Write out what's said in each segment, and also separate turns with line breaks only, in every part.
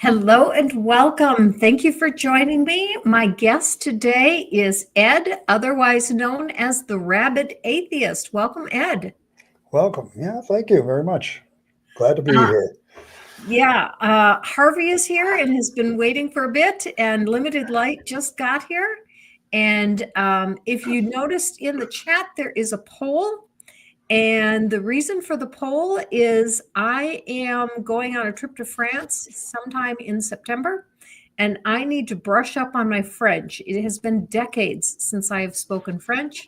Hello and welcome. Thank you for joining me. My guest today is Ed, otherwise known as the Rabyd Atheist. Welcome, Ed.
Welcome. Yeah, thank you very much. Glad to be
Uh,
here.
Harvey is here and has been waiting for a bit, and Limited Light just got here. And if you noticed in the chat, there is a poll. And the reason for the poll is I am going on a trip to France sometime in September, and I need to brush up on my French. It has been decades since I have spoken French,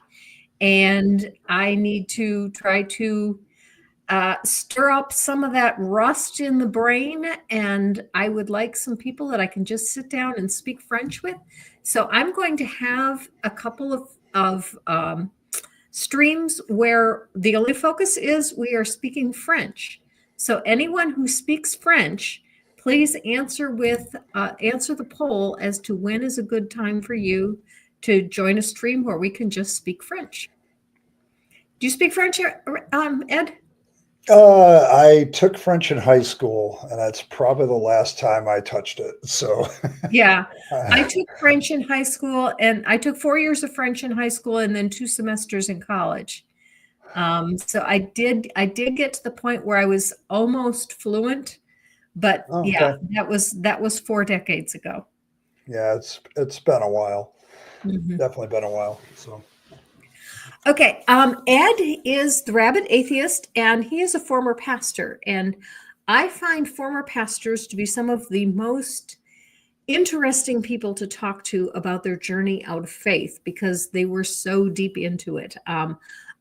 and I need to try to stir up some of that rust in the brain. And I would like some people that I can just sit down and speak French with. So I'm going to have a couple of streams where the only focus is we are speaking French. So anyone who speaks French, please answer the poll as to when is a good time for you to join a stream where we can just speak French. Do you speak French, Ed?
I took French in high school, and that's probably the last time I touched it. So,
yeah, I took French in high school, and I took 4 years of French in high school, and then 2 semesters in college. So I did get to the point where I was almost fluent, but yeah, that was 4 decades ago.
Yeah, it's been a while. Definitely been a while. So.
Okay, Ed is the Rabyd Atheist, and he is a former pastor. And I find former pastors to be some of the most interesting people to talk to about their journey out of faith because they were so deep into it.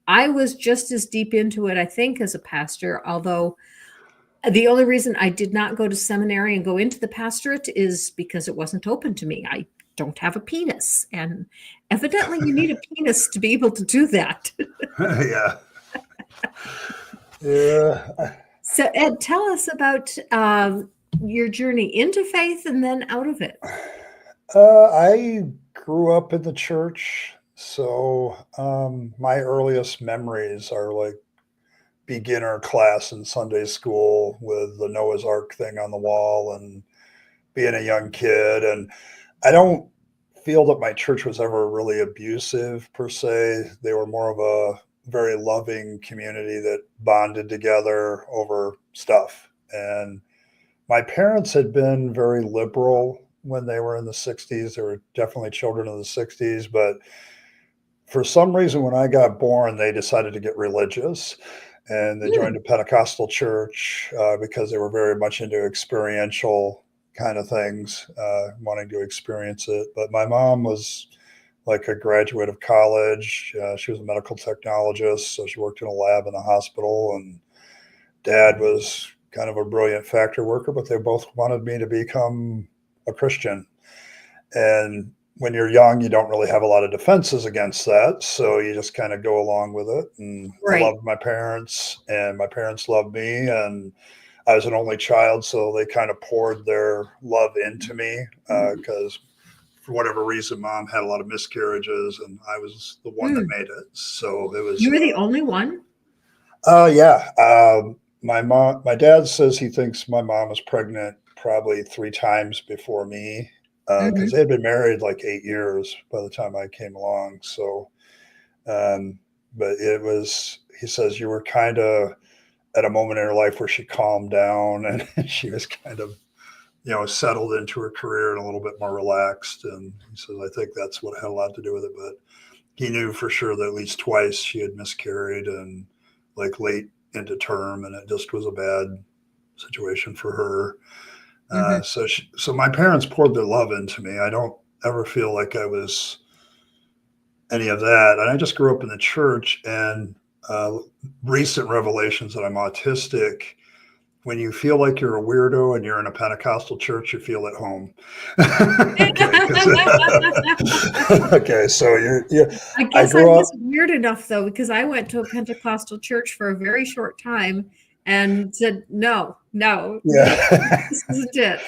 I was just as deep into it, I think, as a pastor, although the only reason I did not go to seminary and go into the pastorate is because it wasn't open to me. I don't have a penis, and evidently you need a penis to be able to do that.
Yeah. Yeah.
So Ed, tell us about your journey into faith and then out of it.
I grew up in the church, so my earliest memories are like beginner class in Sunday school with the Noah's Ark thing on the wall and being a young kid. And I don't feel that my church was ever really abusive per se. They were more of a very loving community that bonded together over stuff. And my parents had been very liberal when they were in the 60s. They were definitely children of the 60s. But for some reason, when I got born, they decided to get religious. And they joined a Pentecostal church because they were very much into experiential kind of things, wanting to experience it. But my mom was like a graduate of college. She was a medical technologist, so she worked in a lab in a hospital. And dad was kind of a brilliant factory worker, but they both wanted me to become a Christian. And when you're young, you don't really have a lot of defenses against that. So you just kind of go along with it. And I loved my parents, and my parents loved me. And I was an only child, so they kind of poured their love into me because for whatever reason, mom had a lot of miscarriages, and I was the one that made it. So it was.
You were the only one?
Yeah. My dad says he thinks my mom was pregnant probably 3 times before me because they had been married like 8 years by the time I came along. So, but it was, he says, you were kind of at a moment in her life where she calmed down and she was kind of, settled into her career and a little bit more relaxed. And he says, I think that's what had a lot to do with it. But he knew for sure that at least twice she had miscarried and like late into term, and it just was a bad situation for her. So my parents poured their love into me. I don't ever feel like I was any of that. And I just grew up in the church, and recent revelations that I'm autistic. When you feel like you're a weirdo and you're in a Pentecostal church, you feel at home. Okay, so
I guess I wasn't weird enough though, because I went to a Pentecostal church for a very short time and said, no, this isn't it.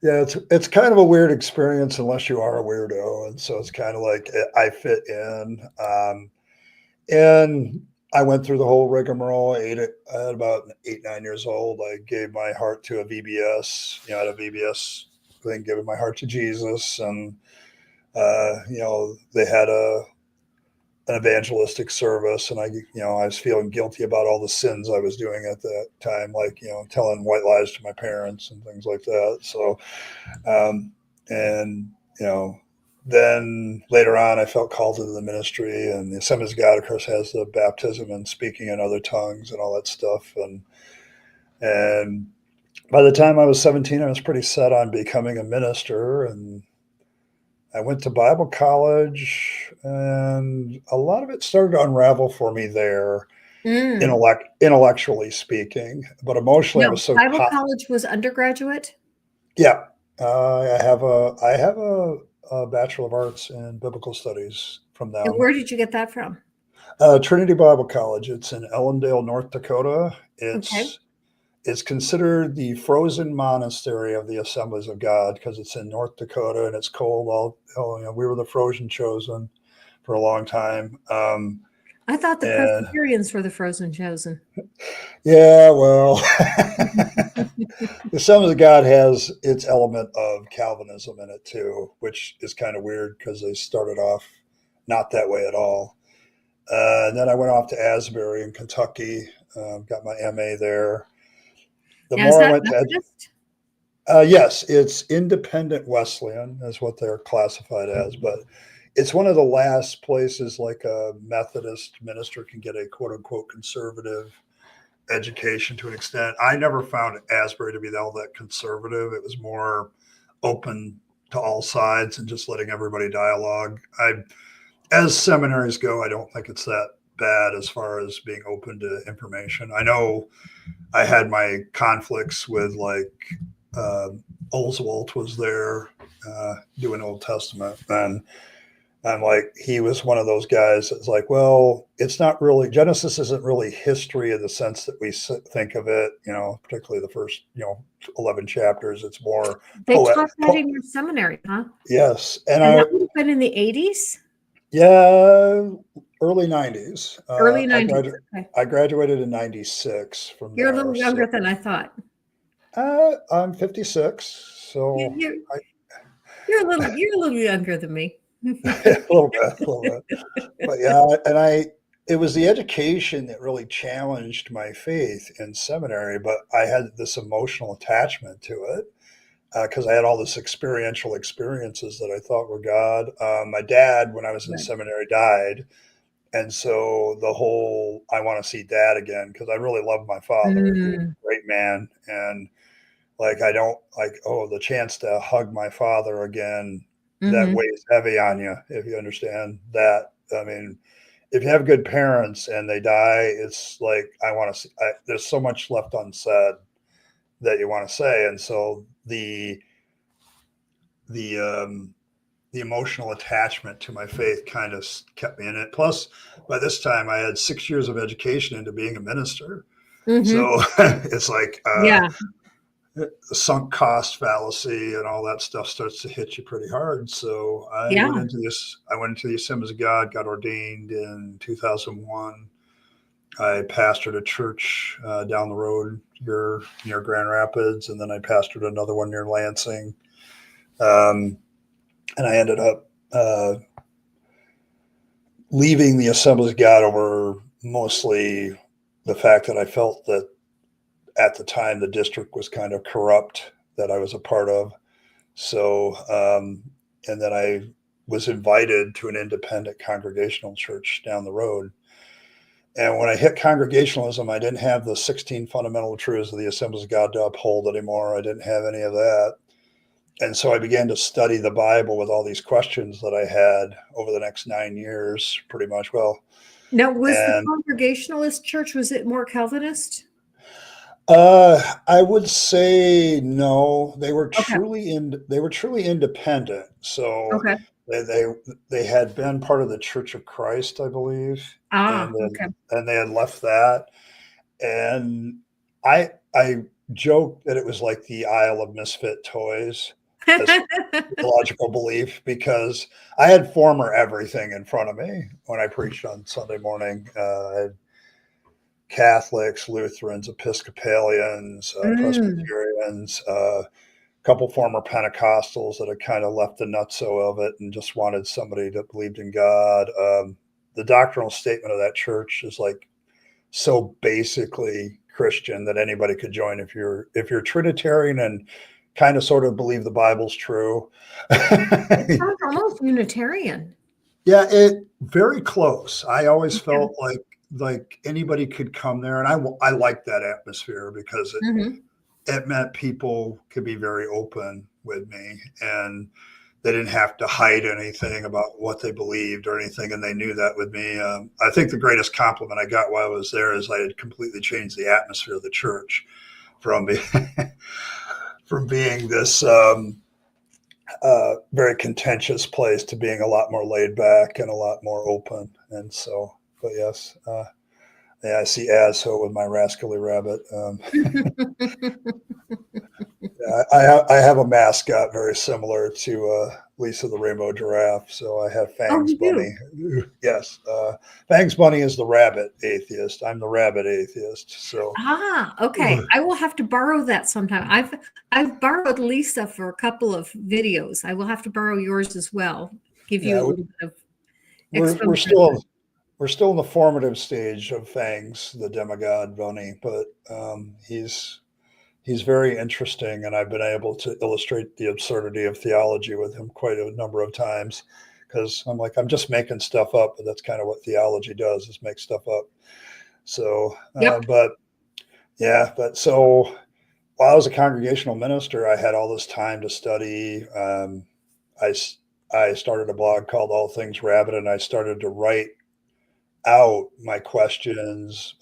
Yeah, it's kind of a weird experience unless you are a weirdo, and so it's kind of like I fit in. And I went through the whole rigmarole. At about 8, 9 years old. I gave my heart to a VBS. I had a VBS thing, giving my heart to Jesus, and they had an evangelistic service, and I was feeling guilty about all the sins I was doing at that time, like telling white lies to my parents and things like that. So, and then later on, I felt called to the ministry, and the Assemblies of God, of course, has the baptism and speaking in other tongues and all that stuff. And by the time I was 17, I was pretty set on becoming a minister, and I went to Bible college, and a lot of it started to unravel for me there,
Mm.
intellectually speaking. But emotionally, I
No,
was so
Bible college was undergraduate.
yeah. I have a Bachelor of Arts in Biblical Studies from
And
them.
where did you get that from?
Trinity Bible College. It's in Ellendale, North Dakota.
Okay.
It's considered the frozen monastery of the Assemblies of God because it's in North Dakota and it's cold. We were the frozen chosen for a long time.
I thought the
And
Presbyterians were the frozen chosen.
yeah, well, the Assemblies of God has its element of Calvinism in it too, which is kind of weird because they started off not that way at all. And then I went off to Asbury in Kentucky, got my MA there. The
Now, is
more I
that
went to
Methodist?
yes, it's independent Wesleyan is what they're classified as, but it's one of the last places like a Methodist minister can get a quote unquote conservative education to an extent. I never found Asbury to be all that conservative. It was more open to all sides and just letting everybody dialogue. As seminaries go, I don't think it's that bad as far as being open to information. I know I had my conflicts with like uh, Oswald was there doing Old Testament, and I'm like, he was one of those guys that's like, well, it's not really Genesis isn't really history in the sense that we think of it, particularly the first 11 chapters. It's more
They taught that in your seminary, huh?
yes, and
And that would have been in the 80s?
yeah, early 90s.
Early 90s. Okay.
I graduated in 96 from
You're a
there.
little younger than I thought.
I'm 56, so
You,
I,
you're a little younger than me.
a little bit. But yeah, it was the education that really challenged my faith in seminary, but I had this emotional attachment to it because I had all this experiential experiences that I thought were God. My dad, when I was in
Right.
seminary, died. And so the whole, I want to see dad again because I really loved my father. He was a great man. And like, I don't like, oh, the chance to hug my father again, that
Mm-hmm.
weighs heavy on you, if you understand that. I mean, if you have good parents and they die, it's like, I want to see, there's so much left unsaid that you want to say. And so the, the emotional attachment to my faith kind of kept me in it. Plus, by this time, I had 6 years of education into being a minister.
Mm-hmm.
So it's like
Yeah.
the sunk cost fallacy and all that stuff starts to hit you pretty hard. So I
Yeah.
went into this. I went into the Assemblies of God, got ordained in 2001. I pastored a church down the road here near Grand Rapids, and then I pastored another one near Lansing. And I ended up leaving the Assemblies of God over mostly the fact that I felt that at the time the district was kind of corrupt that I was a part of. So, and then I was invited to an independent congregational church down the road. And when I hit Congregationalism, I didn't have the 16 fundamental truths of the Assemblies of God to uphold anymore. I didn't have any of that. And so I began to study the Bible with all these questions that I had over the next 9 years, pretty much. Well,
Now, was the
and
Congregationalist church, was it more Calvinist?
I would say no.
Okay.
They were truly independent. So
Okay.
they they they had been part of the Church of Christ, I believe,
Ah,
and then
okay.
and they had left that. And I joke that it was like the Isle of Misfit Toys as theological belief because I had former everything in front of me when I preached on Sunday morning. Catholics, Lutherans, Episcopalians,
Mm.
Presbyterians, a couple former Pentecostals that had kind of left the nutso of it and just wanted somebody that believed in God. The doctrinal statement of that church is like so basically Christian that anybody could join if you're Trinitarian and kind of sort of believe the Bible's true.
It sounds almost Unitarian.
Yeah, it very close. I always felt like anybody could come there, and I liked that atmosphere because it meant people could be very open with me, and they didn't have to hide anything about what they believed or anything, and they knew that with me. I think the greatest compliment I got while I was there is I had completely changed the atmosphere of the church from from being this very contentious place to being a lot more laid back and a lot more open. And so, but yes, yeah, I see Asho with my rascally rabbit. Yeah, I have a mascot very similar to Lisa the Rainbow Giraffe. So I have
Oh,
Fangs
you
Bunny.
do?
Yes, Fangs Bunny is the rabbit atheist. I'm the Rabyd Atheist. So
Okay. I will have to borrow that sometime. I've borrowed Lisa for a couple of videos. I will have to borrow yours as well. Give you a
yeah,
little bit of
we're
exposure.
still in the formative stage of Fangs, the demigod bunny, but he's very interesting, and I've been able to illustrate the absurdity of theology with him quite a number of times because I'm like, I'm just making stuff up, but that's kind of what theology does, is make stuff up. So,
Yep.
but yeah, but so while I was a congregational minister, I had all this time to study. I, I started a blog called All Things Rabyd, and I started to write out my questions,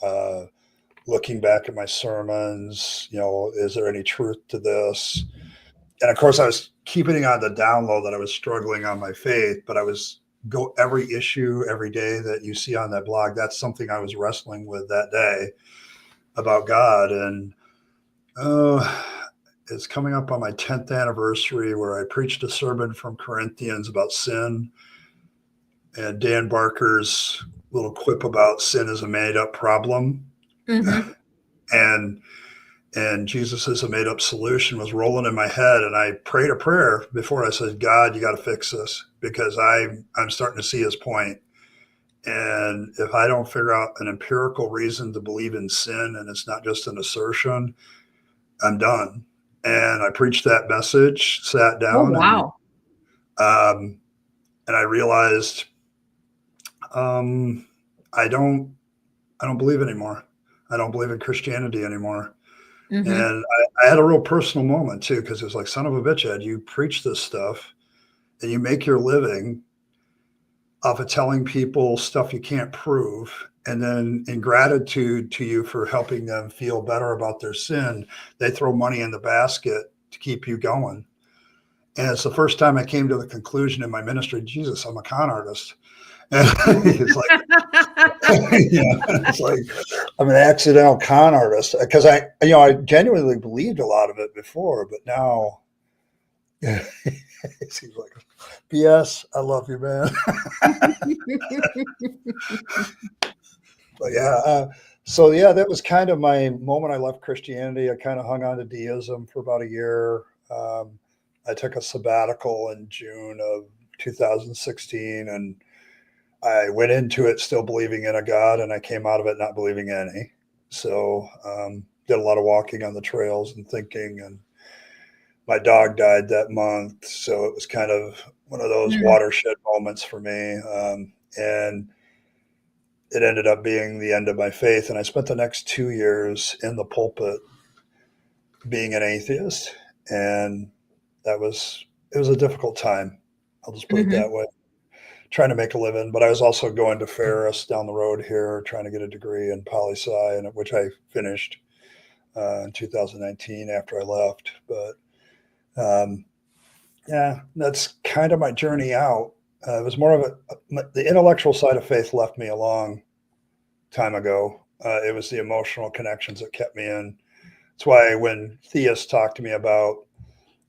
looking back at my sermons, is there any truth to this? And of course, I was keeping on the down low that I was struggling on my faith, but I was go every issue every day that you see on that blog. That's something I was wrestling with that day about God. And it's coming up on my 10th anniversary where I preached a sermon from Corinthians about sin and Dan Barker's little quip about sin is a made up problem.
Mm-hmm.
And Jesus is a made up solution was rolling in my head. And I prayed a prayer before I said, God, you got to fix this because I'm starting to see his point. And if I don't figure out an empirical reason to believe in sin and it's not just an assertion, I'm done. And I preached that message, sat
Oh,
down,
wow.
and I realized I don't believe anymore. I don't believe in Christianity anymore.
Mm-hmm.
And I had a real personal moment too, because it was like, son of a bitch, Ed, you preach this stuff and you make your living off of telling people stuff you can't prove. And then in gratitude to you for helping them feel better about their sin, they throw money in the basket to keep you going. And it's the first time I came to the conclusion in my ministry, Jesus, I'm a con artist. And it's like, it's like I'm an accidental con artist because I genuinely believed a lot of it before, but now it seems like BS. I love you, man. But yeah, so yeah, that was kind of my moment. I left Christianity. I kind of hung on to deism for about a year. I took a sabbatical in June of 2016, and I went into it still believing in a God, and I came out of it not believing any. So did a lot of walking on the trails and thinking, and my dog died that month. So it was kind of one of those watershed moments for me. And it ended up being the end of my faith. And I spent the next 2 years in the pulpit being an atheist. And it was a difficult time. I'll just put it that way. Trying to make a living, but I was also going to Ferris down the road here, trying to get a degree in poli-sci, and which I finished in 2019 after I left. But yeah, that's kind of my journey out. It was more of the intellectual side of faith left me a long time ago. It was the emotional connections that kept me in. That's why when theists talk to me about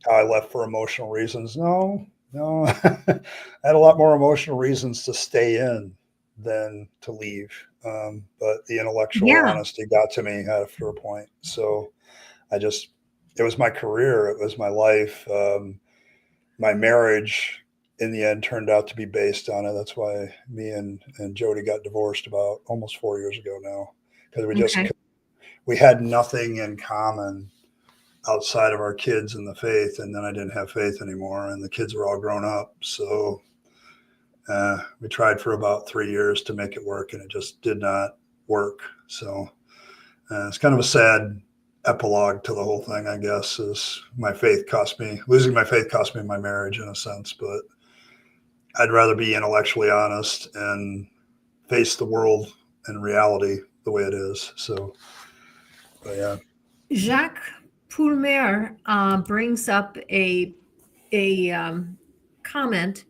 how I left for emotional reasons, no, I had a lot more emotional reasons to stay in than to leave. But the intellectual
Yeah.
honesty got to me after a point. So it was my career. It was my life. My marriage in the end turned out to be based on it. That's why me and Jody got divorced about almost 4 years ago now, because
Okay.
we had nothing in common outside of our kids and the faith. And then I didn't have faith anymore, and the kids were all grown up. So we tried for about 3 years to make it work, and it just did not work. So it's kind of a sad epilogue to the whole thing, I guess, is losing my faith cost me my marriage in a sense, but I'd rather be intellectually honest and face the world and reality the way it is. So, but yeah.
Jacques Poulmer brings up a comment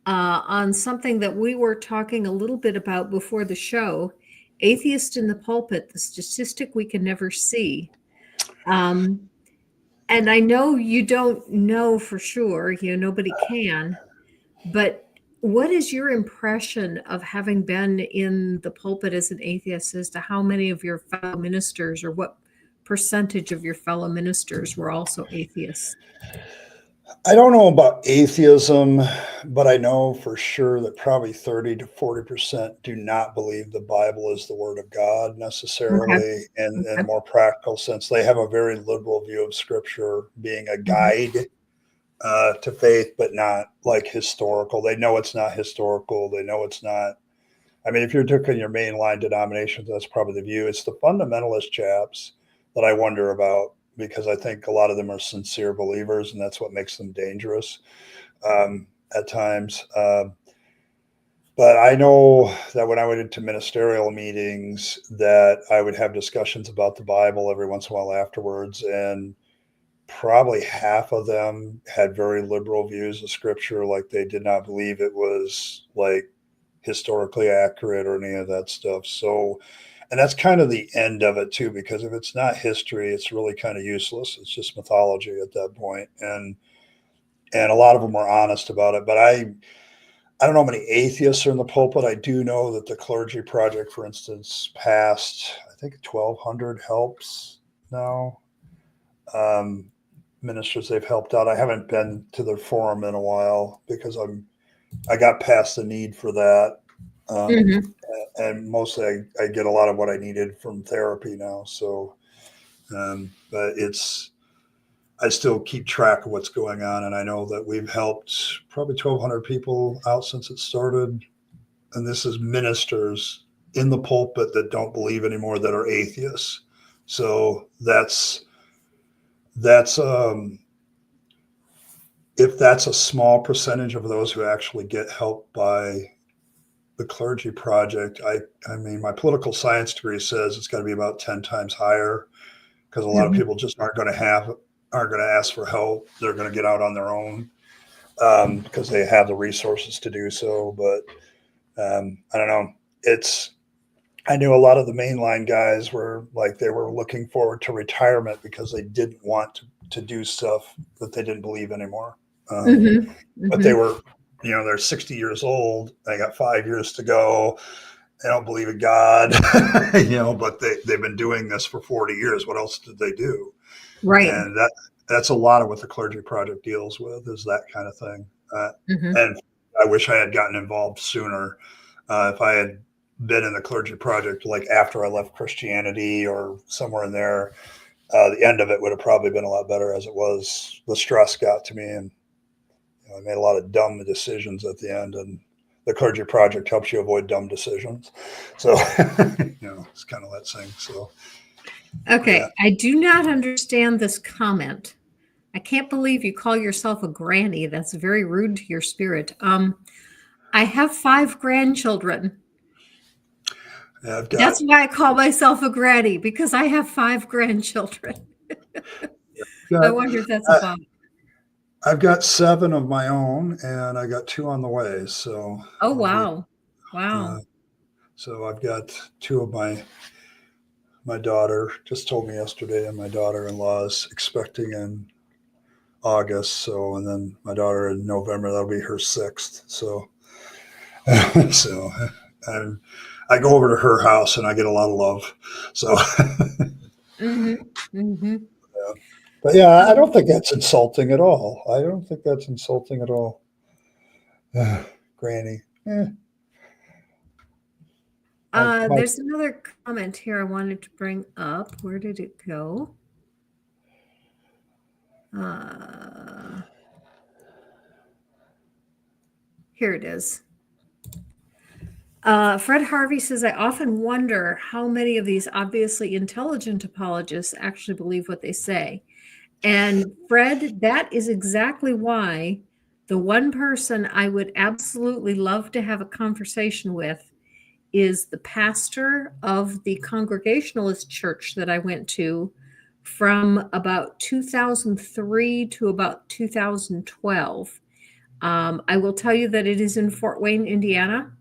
on something that we were talking a little bit about before the show. Atheist in the pulpit, the statistic we can never see. And I know you don't know for sure, nobody can, but what is your impression of having been in the pulpit as an atheist as to how many of your fellow ministers, or what percentage of your fellow ministers were also atheists?
I don't know about atheism, but I know for sure that probably 30 to 40% do not believe the Bible is the word of God
Okay.
necessarily in a
Okay.
more practical sense. They have a very liberal view of scripture being a
Mhm.
guide to faith, but not like historical. They know it's not historical. They know it's not. I mean, if you're taking your mainline denominations, that's probably the view. It's the fundamentalist chaps that I wonder about, because I think a lot of them are sincere believers, and that's what makes them dangerous at times. But I know that when I went into ministerial meetings, that I would have discussions about the Bible every once in a while afterwards, and probably half of them had very liberal views of scripture. Like, they did not believe it was like historically accurate or any of that stuff. So, and that's kind of the end of it too, because if it's not history, it's really kind of useless. It's just mythology at that point. And a lot of them are honest about it. But I don't know how many atheists are in the pulpit. I do know that the Clergy Project, for instance, passed, I think, 1,200 helps now. Ministers they've helped out. I haven't been to their forum in a while because I got past the need for that. Um,
Mhm.
and mostly I get a lot of what I needed from therapy now. So, but I still keep track of what's going on. And I know that we've helped probably 1,200 people out since it started. And this is ministers in the pulpit that don't believe anymore, that are atheists. So that's if that's a small percentage of those who actually get help by the Clergy Project, I mean, my political science degree says it's got to be about 10 times higher, because a lot of
Mhm.
people just aren't going to ask for help. They're going to get out on their own because they have the resources to do so. But I don't know. I knew a lot of the mainline guys were like, they were looking forward to retirement because they didn't want to do stuff that they didn't believe anymore.
Mhm.
But they
Mhm.
were, they're 60 years old. They got 5 years to go. They don't believe in God, but they've been doing this for 40 years. What else did they do?
Right.
And that's a lot of what the Clergy Project deals with, is that kind of thing.
Mhm.
And I wish I had gotten involved sooner. If I had been in the Clergy Project, like after I left Christianity or somewhere in there, the end of it would have probably been a lot better. As it was, the stress got to me, and I made a lot of dumb decisions at the end. And the Clergy Project helps you avoid dumb decisions. So, it's kind of that thing. So, yeah.
Okay. I do not understand this comment. I can't believe you call yourself a granny. That's very rude to your spirit. I have 5 grandchildren.
Yeah,
That's why I call myself a granny, because I have 5 grandchildren. I
got
wonder if that's a
uh,
bump.
I've got 7 of my own, and I got 2 on the way. So
Oh,
I'll be.
wow. Wow.
So I've got 2 of my daughter just told me yesterday, and my daughter-in-law is expecting in August. So, and then my daughter in November, that'll be her 6th. So, so And I go over to her house and I get a lot of love. So,
Mm-hmm. Mm-hmm.
yeah. But yeah, I
Um,
don't think that's insulting at all. I don't think that's insulting at all. Granny. My
there's another comment here I wanted to bring up. Where did it go? Here it is. Fred Harvey says, I often wonder how many of these obviously intelligent apologists actually believe what they say. And Fred, that is exactly why the one person I would absolutely love to have a conversation with is the pastor of the Congregationalist church that I went to from about 2003 to about 2012. I will tell you that it is in Fort Wayne, Indiana.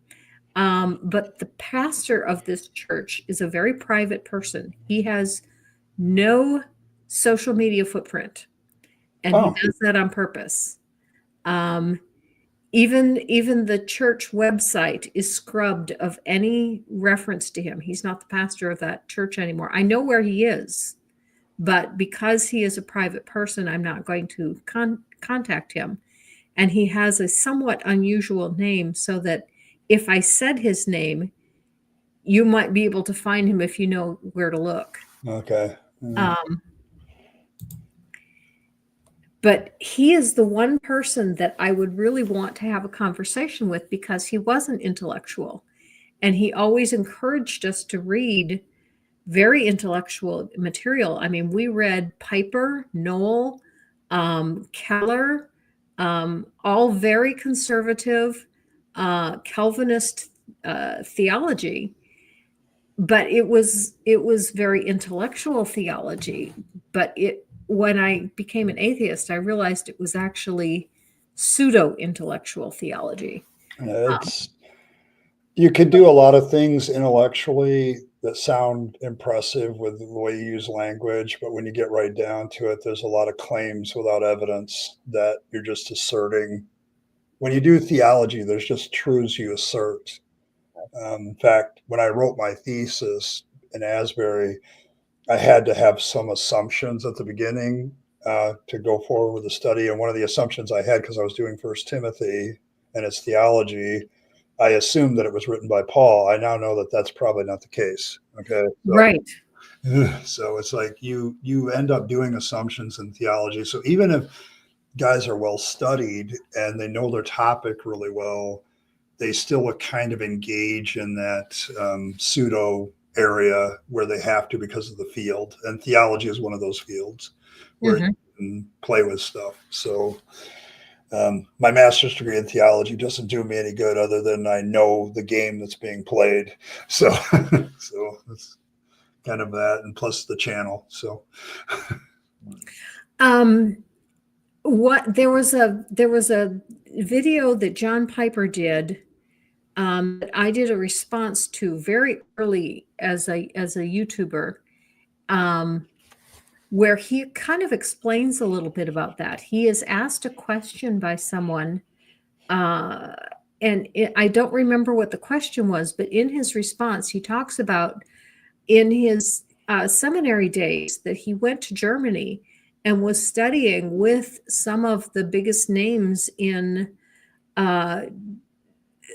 But the pastor of this church is a very private person. He has no social media footprint, and he
oh,
does that on purpose. Um, even the church website is scrubbed of any reference to him. He's not the pastor of that church anymore. I know where he is, but because he is a private person, I'm not going to contact him. And he has a somewhat unusual name, so that if I said his name, you might be able to find him if you know where to look.
okay.
But he is the one person that I would really want to have a conversation with, because he was an intellectual and he always encouraged us to read very intellectual material. I mean, we read Piper, Noel, Keller, all very conservative Calvinist theology, but it was very intellectual theology. But when I became an atheist, I realized it was actually pseudo-intellectual theology.
It's you can do a lot of things intellectually that sound impressive with the way you use language, but when you get right down to it, there's a lot of claims without evidence that you're just asserting. When you do theology, there's just truths you assert. In fact, when I wrote my thesis in Asbury, I had to have some assumptions at the beginning to go forward with the study. And one of the assumptions I had, because I was doing First Timothy and its theology, I assumed that it was written by Paul. I now know that that's probably not the case. Okay, so
Right.
so it's like you end up doing assumptions in theology. So even if guys are well studied and they know their topic really well, they still kind of engage in that pseudo area where they have to because of the field. And theology is one of those fields where you can play with stuff. So my master's degree in theology doesn't do me any good other than I know the game that's being played. So, so that's kind of that, and plus the channel. So,
What there was a video that John Piper did, that I did a response to very early as a YouTuber, where he kind of explains a little bit about that. He is asked a question by someone, and I don't remember what the question was, but in his response, he talks about in his seminary days that he went to Germany and was studying with some of the biggest names in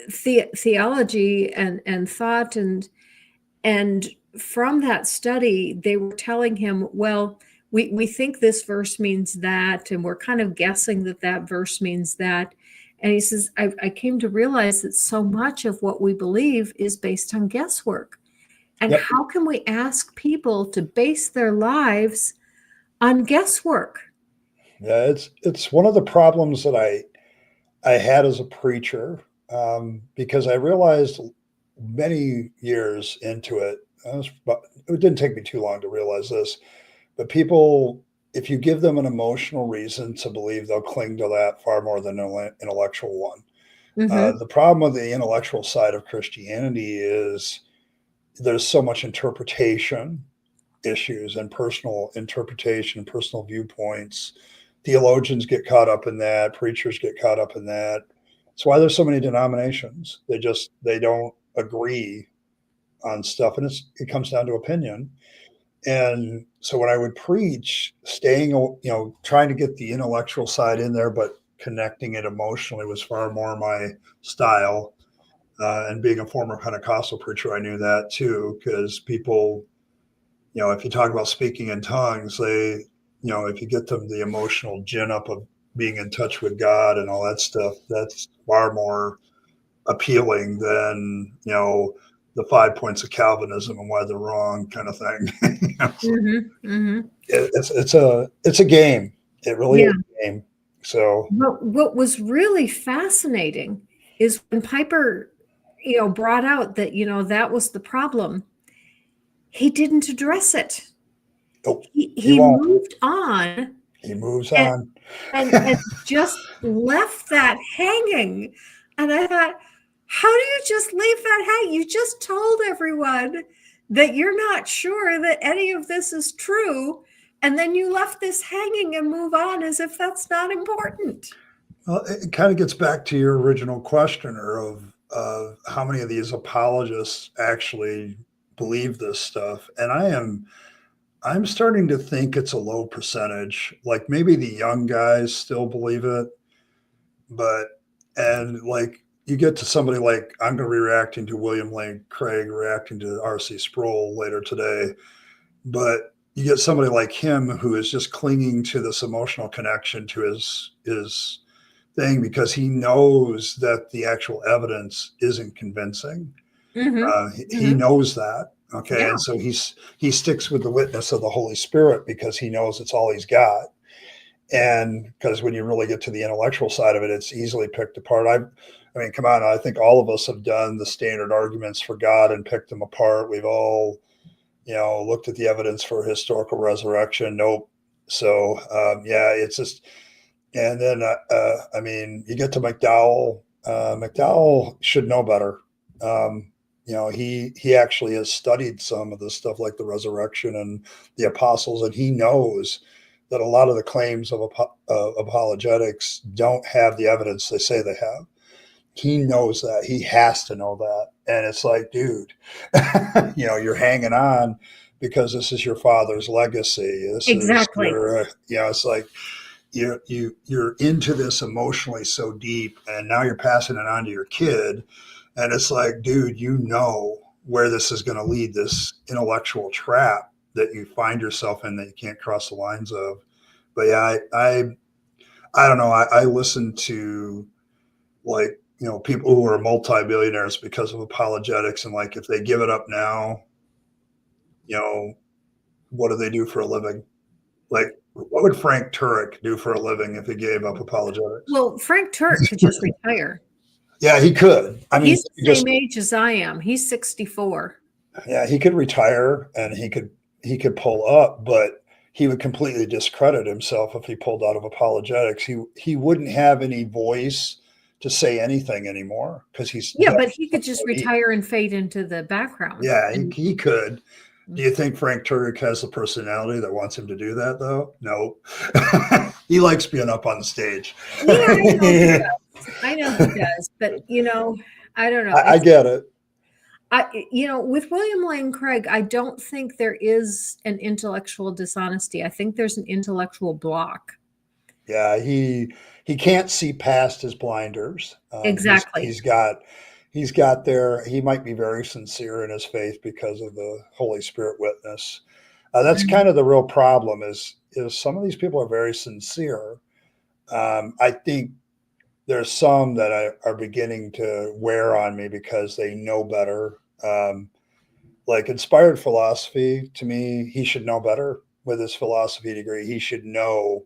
theology and thought, and from that study they were telling him, well, we think this verse means that, and we're kind of guessing that that verse means that. And he says, I came to realize that so much of what we believe is based on guesswork. And
yep.
how can we ask people to base their lives on guesswork?
Yeah, it's one of the problems that I had as a preacher, because I realized many years into it, it didn't take me too long to realize this, but people, if you give them an emotional reason to believe, they'll cling to that far more than an intellectual one.
Mm-hmm.
The problem with the intellectual side of Christianity is there's so much interpretation issues and personal interpretation, personal viewpoints. Theologians get caught up in that. Preachers get caught up in that. That's why there's so many denominations. They don't agree on stuff, and it comes down to opinion. And so when I would preach, trying to get the intellectual side in there, but connecting it emotionally was far more my style. And being a former Pentecostal preacher, I knew that too, because people, if you talk about speaking in tongues, if you get them the emotional gin up of being in touch with God and all that stuff, that's far more appealing than, the 5 points of Calvinism and why they're wrong kind of thing. It's a game. It really is a game. So
what was really fascinating is when Piper, brought out that, that was the problem. He didn't address it.
nope,
He moved on.
He moves
and,
on.
and just left that hanging. And I thought, how do you just leave that hanging? You just told everyone that you're not sure that any of this is true. And then you left this hanging and move on as if that's not important.
Well, it kind of gets back to your original questioner of how many of these apologists actually believe this stuff. And I'm starting to think it's a low percentage. Like maybe the young guys still believe it, and like you get to somebody like, I'm going to be reacting to William Lane Craig, reacting to R.C. Sproul later today. But you get somebody like him who is just clinging to this emotional connection to his thing because he knows that the actual evidence isn't convincing. He knows that. Okay. Yeah. And so he sticks with the witness of the Holy Spirit because he knows it's all he's got. And because when you really get to the intellectual side of it, it's easily picked apart. I mean, come on, I think all of us have done the standard arguments for God and picked them apart. We've all, looked at the evidence for historical resurrection. Nope. So, it's just, and then, I mean, you get to McDowell. McDowell should know better. He actually has studied some of this stuff like the resurrection and the apostles, and he knows that a lot of the claims of apologetics don't have the evidence they say they have. He knows that. He has to know that. And it's like, dude, you're hanging on because this is your father's legacy.
Exactly.
It's like you're into this emotionally so deep, and now you're passing it on to your kid. And it's like, dude, where this is going to lead, this intellectual trap that you find yourself in that you can't cross the lines of. But yeah, I don't know. I listen to like, people who are multi-billionaires because of apologetics. And like, if they give it up now, what do they do for a living? Like, what would Frank Turek do for a living if he gave up apologetics?
Well, Frank Turek could just retire.
Yeah, he could. I mean,
he's the same age as I am. He's 64.
Yeah, he could retire and he could pull up, but he would completely discredit himself if he pulled out of apologetics. He wouldn't have any voice to say anything anymore because
but he could just retire and fade into the background.
Yeah, he could. Do you think Frank Turek has the personality that wants him to do that, though? No. He likes being up on the stage.
Yeah, I know he does. But, I don't know.
I get it.
With William Lane Craig, I don't think there is an intellectual dishonesty. I think there's an intellectual block.
Yeah, he can't see past his blinders.
Exactly.
He's got there. He might be very sincere in his faith because of the Holy Spirit witness. That's kind of the real problem is some of these people are very sincere. I think there's some that are beginning to wear on me because they know better. Like inspired philosophy, to me, he should know better with his philosophy degree. He should know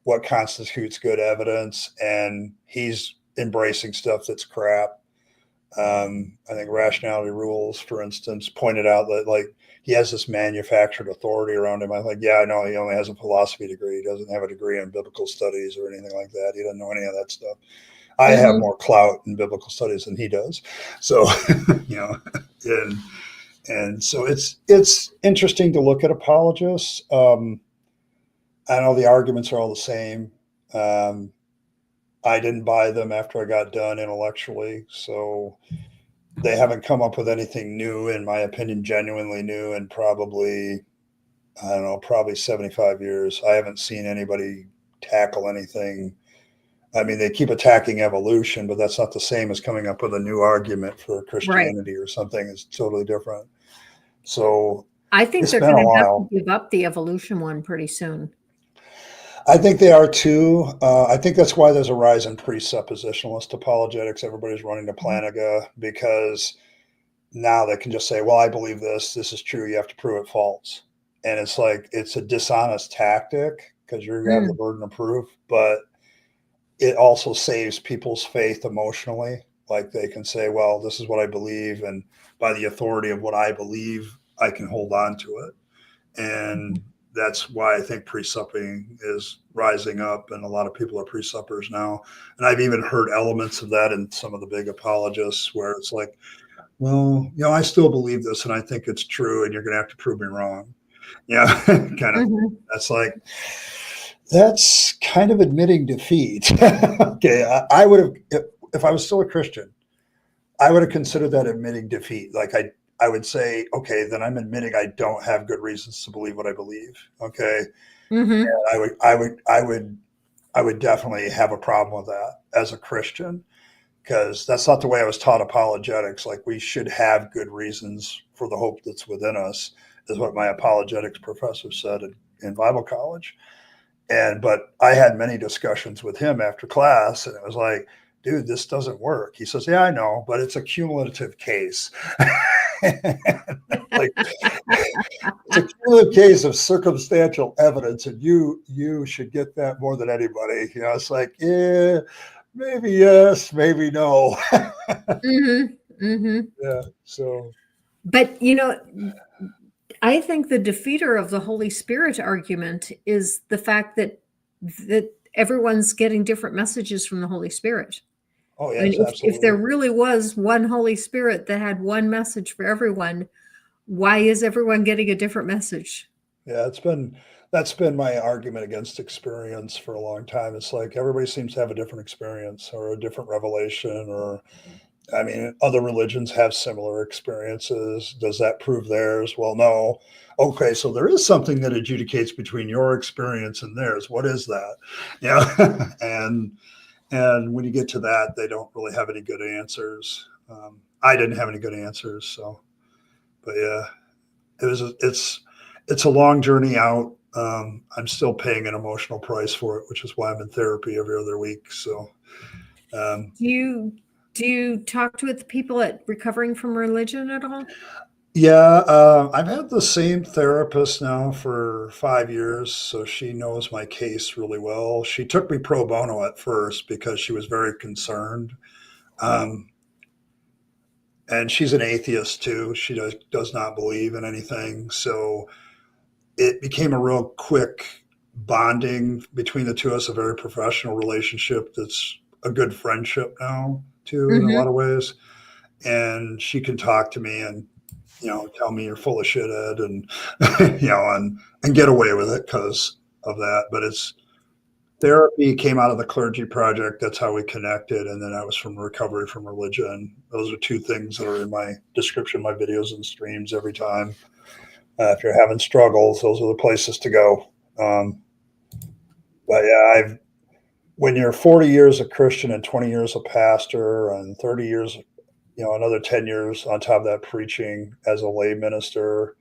what constitutes good evidence, and he's embracing stuff that's crap. I think Rationality Rules, for instance, pointed out that like he has this manufactured authority around him. I'm like, yeah, I know he only has a philosophy degree. He doesn't have a degree in biblical studies or anything like that. He doesn't know any of that stuff. I have more clout in biblical studies than he does. So, and so it's interesting to look at apologists. I know the arguments are all the same. I didn't buy them after I got done intellectually. So, they haven't come up with anything new, in my opinion, genuinely new, and probably, I don't know, probably 75 years. I haven't seen anybody tackle anything. I mean, they keep attacking evolution, but that's not the same as coming up with a new argument for
Right.
Christianity or something. It's totally different. So
I think
it's
they're
been a
going to have to
while.
give up the evolution one pretty soon.
I think they are too. I think that's why there's a rise in presuppositionalist apologetics. Everybody's running to Planaga because now they can just say, well, I believe this. This is true. You have to prove it false. And it's like, it's a dishonest tactic because you have the
Mm.
burden of proof, but it also saves people's faith emotionally. Like they can say, well, this is what I believe. And by the authority of what I believe, I can hold on to it. And that's why I think presupping is rising up, and a lot of people are presuppers now. And I've even heard elements of that in some of the big apologists where it's like, well, I still believe this and I think it's true, and you're going to have to prove me wrong. Yeah, kind of.
Mhm.
That's kind of admitting defeat. Okay, I would have, if I was still a Christian, I would have considered that admitting defeat. Like I would say, okay, then I'm admitting I don't have good reasons to believe what I believe. Okay,
Mhm.
I would definitely have a problem with that as a Christian because that's not the way I was taught apologetics. Like we should have good reasons for the hope that's within us, is what my apologetics professor said in Bible college. But I had many discussions with him after class, and it was like, dude, this doesn't work. He says, yeah, I know, but it's a cumulative case. Like it's a cumulative case of circumstantial evidence, and you should get that more than anybody. It's like, yeah, maybe yes, maybe no.
Mhm. Mhm.
Yeah. So
But I think the defeater of the Holy Spirit argument is the fact that everyone's getting different messages from the Holy Spirit.
oh
I mean,
yes,
if there
absolutely.
really was one Holy Spirit that had one message for everyone, why is everyone getting a different message?
Yeah, that's been my argument against experience for a long time. It's like everybody seems to have a different experience or a different revelation, or I mean, other religions have similar experiences. Does that prove theirs? Well, no. Okay, so there is something that adjudicates between your experience and theirs. What is that? Yeah, and when you get to that, they don't really have any good answers. I didn't have any good answers, so but yeah, it's a long journey out. I'm still paying an emotional price for it, which is why I'm in therapy every other week. So um,
Do you do you talk with people at Recovering from Religion at all?
yeah, I've had the same therapist now for 5 years, so she knows my case really well. She took me pro bono at first because she was very concerned. Um, and she's an atheist too. She does not believe in anything. So it became a real quick bonding between the two of us, a very professional relationship that's a good friendship now, too, in a lot
Mhm.
of ways. And she can talk to me and, tell me you're full of shit, Ed, and, and get away with it because of that. But it's therapy came out of the clergy project. That's how we connected. And then I was from recovery from religion. Those are two things that are in my description, my videos and streams every time. If you're having struggles, those are the places to go. Um, but yeah, when you're 40 years a Christian and 20 years a pastor and 30 years, another 10 years on top of that preaching as a lay minister,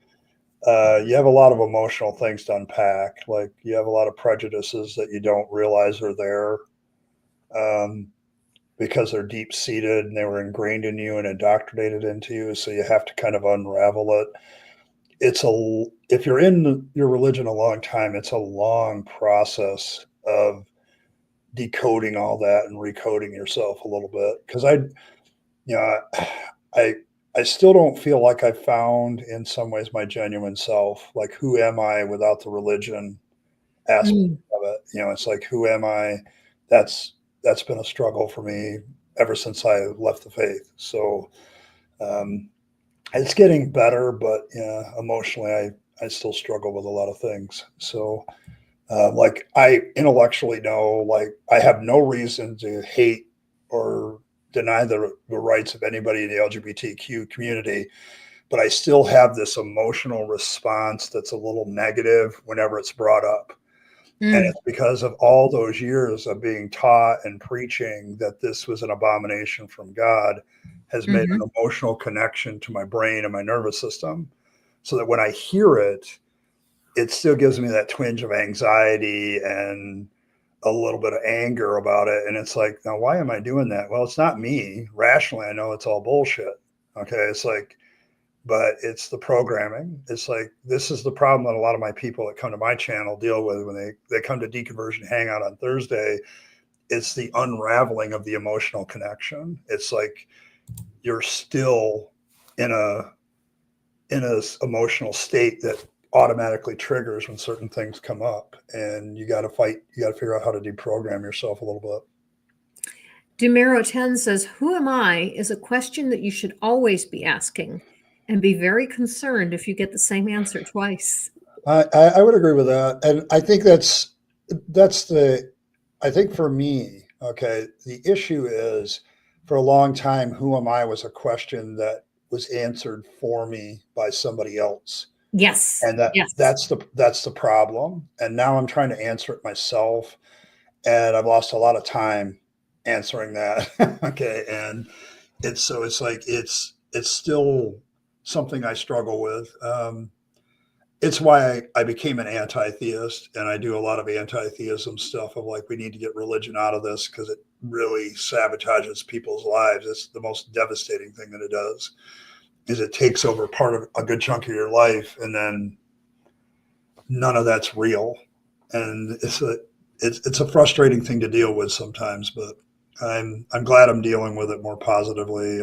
you have a lot of emotional things to unpack. Like you have a lot of prejudices that you don't realize are there um, because they're deep seated and they were ingrained in you and indoctrinated into you. So you have to kind of unravel it. If you're in your religion a long time, it's a long process of decoding all that and recoding yourself a little bit. Because you know, I, I still don't feel like I found in some ways my genuine self. Like, who am I without the religion aspect
Mm.
of it? It's like, who am I? That's been a struggle for me ever since I left the faith. So, um, it's getting better, but yeah, emotionally, I still struggle with a lot of things. So, like I intellectually know, like I have no reason to hate or deny the rights of anybody in the LGBTQ community, but I still have this emotional response that's a little negative whenever it's brought up. And it's because of all those years of being taught and preaching that this was an abomination from God has made an emotional connection to my brain and my nervous system, so that when I hear it, it still gives me that twinge of anxiety and a little bit of anger about it. And it's like, now, why am I doing that? Well, it's not me. Rationally, I know it's all bullshit. Okay. It's like, but it's the programming. It's like, this is the problem that a lot of my people that come to my channel deal with when they come to Deconversion Hangout on Thursday. It's the unraveling of the emotional connection. It's like you're still in a emotional state that automatically triggers when certain things come up, and you got to figure out how to deprogram yourself a little bit.
Demiro 10 says, who am I is a question that you should always be asking, and be very concerned if you get the same answer twice.
I would agree with that. And I think I think for me, okay, the issue is, for a long time, who am I was a question that was answered for me by somebody else.
Yes.
And that's the problem. And now I'm trying to answer it myself. And I've lost a lot of time answering that. Okay. And it's still something I struggle with. It's why I became an anti-theist, and I do a lot of anti-theism stuff of like, we need to get religion out of this because it really sabotages people's lives. It's the most devastating thing that it does, is it takes over part of a good chunk of your life, and then none of that's real. And it's a frustrating thing to deal with sometimes, but I'm glad I'm dealing with it more positively.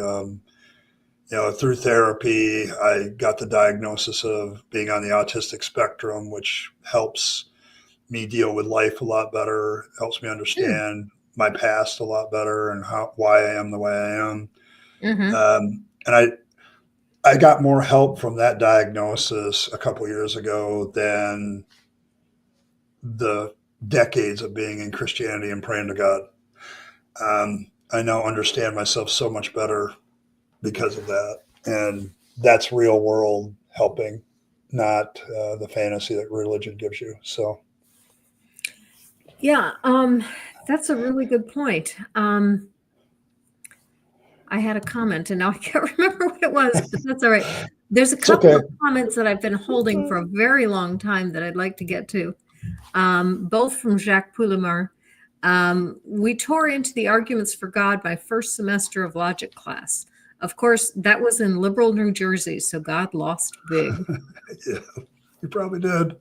Through therapy, I got the diagnosis of being on the autistic spectrum, which helps me deal with life a lot better, helps me understand my past a lot better and why I am the way I am. And I got more help from that diagnosis a couple years ago than the decades of being in Christianity and praying to God. I now understand myself so much better because of that. And that's real world helping, not the fantasy that religion gives you. So.
Yeah, that's a really good point. I had a comment and now I can't remember what it was, but that's all right. There's a couple of comments that I've been holding for a very long time that I'd like to get to, both from Jacqu. We tore into the arguments for God my first semester of logic class. Of course, that was in liberal New Jersey, so God lost big.
Yeah, you probably did.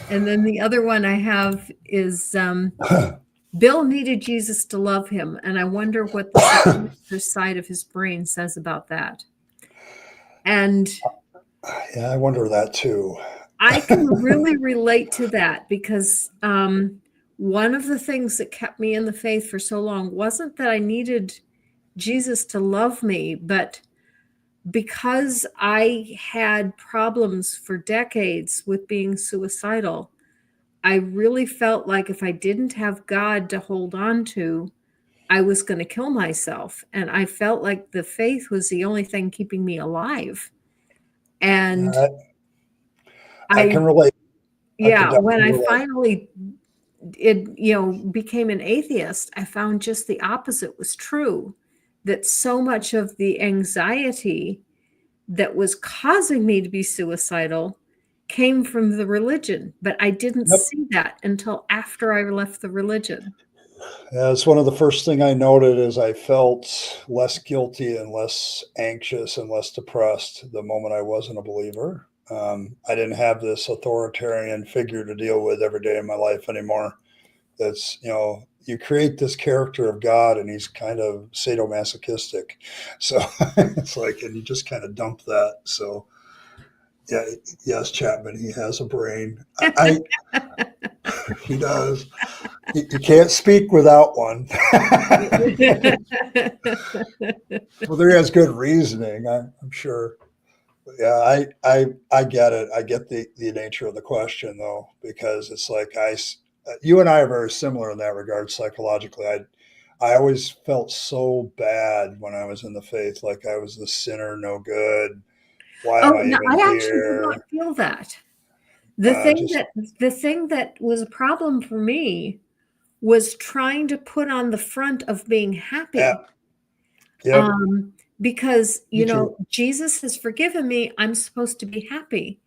And then the other one I have is Bill needed Jesus to love him, and I wonder what the side of his brain says about that. And
yeah, I wonder that too.
I can really relate to that, because one of the things that kept me in the faith for so long wasn't that I needed Jesus to love me, but because I had problems for decades with being suicidal, I really felt like if I didn't have God to hold on to, I was going to kill myself. And I felt like the faith was the only thing keeping me alive. And
I can relate.
Yeah, when I finally became an atheist, I found just the opposite was true, that so much of the anxiety that was causing me to be suicidal came from the religion, but I didn't see that until after I left the religion.
Yeah, it's one of the first thing I noted is I felt less guilty and less anxious and less depressed the moment I wasn't a believer. I didn't have this authoritarian figure to deal with every day of my life anymore. That's, you create this character of God and he's kind of sadomasochistic. So it's like, and you just kind of dump that. So yeah, yes, Chapman, he has a brain. He does. You can't speak without one. Well, there has good reasoning, I'm sure. But yeah, I get it. I get the nature of the question though, because it's like you and I are very similar in that regard psychologically. I always felt so bad when I was in the faith, like I was the sinner, no good. Why am
Oh,
I
no,
even
I actually did not
here?
feel that. The thing
Just
that was a problem for me was trying to put on the front of being
yeah,
happy.
yep,
Because,
me too.
Jesus has forgiven me, I'm supposed to be happy.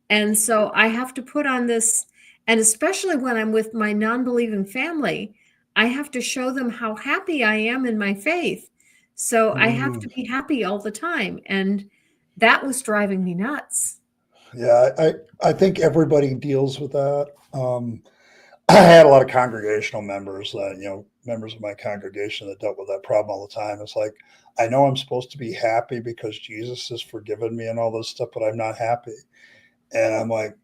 And so I have to put on this, and especially when I'm with my non-believing family, I have to show them how happy I am in my faith. So I have
Mm,
to be happy all the time. And that was driving me nuts.
yeah, I think everybody deals with that. I had a lot of congregational members that, members of my congregation that dealt with that problem all the time. It's like, I know I'm supposed to be happy because Jesus has forgiven me and all this stuff, but I'm not happy. And I'm like,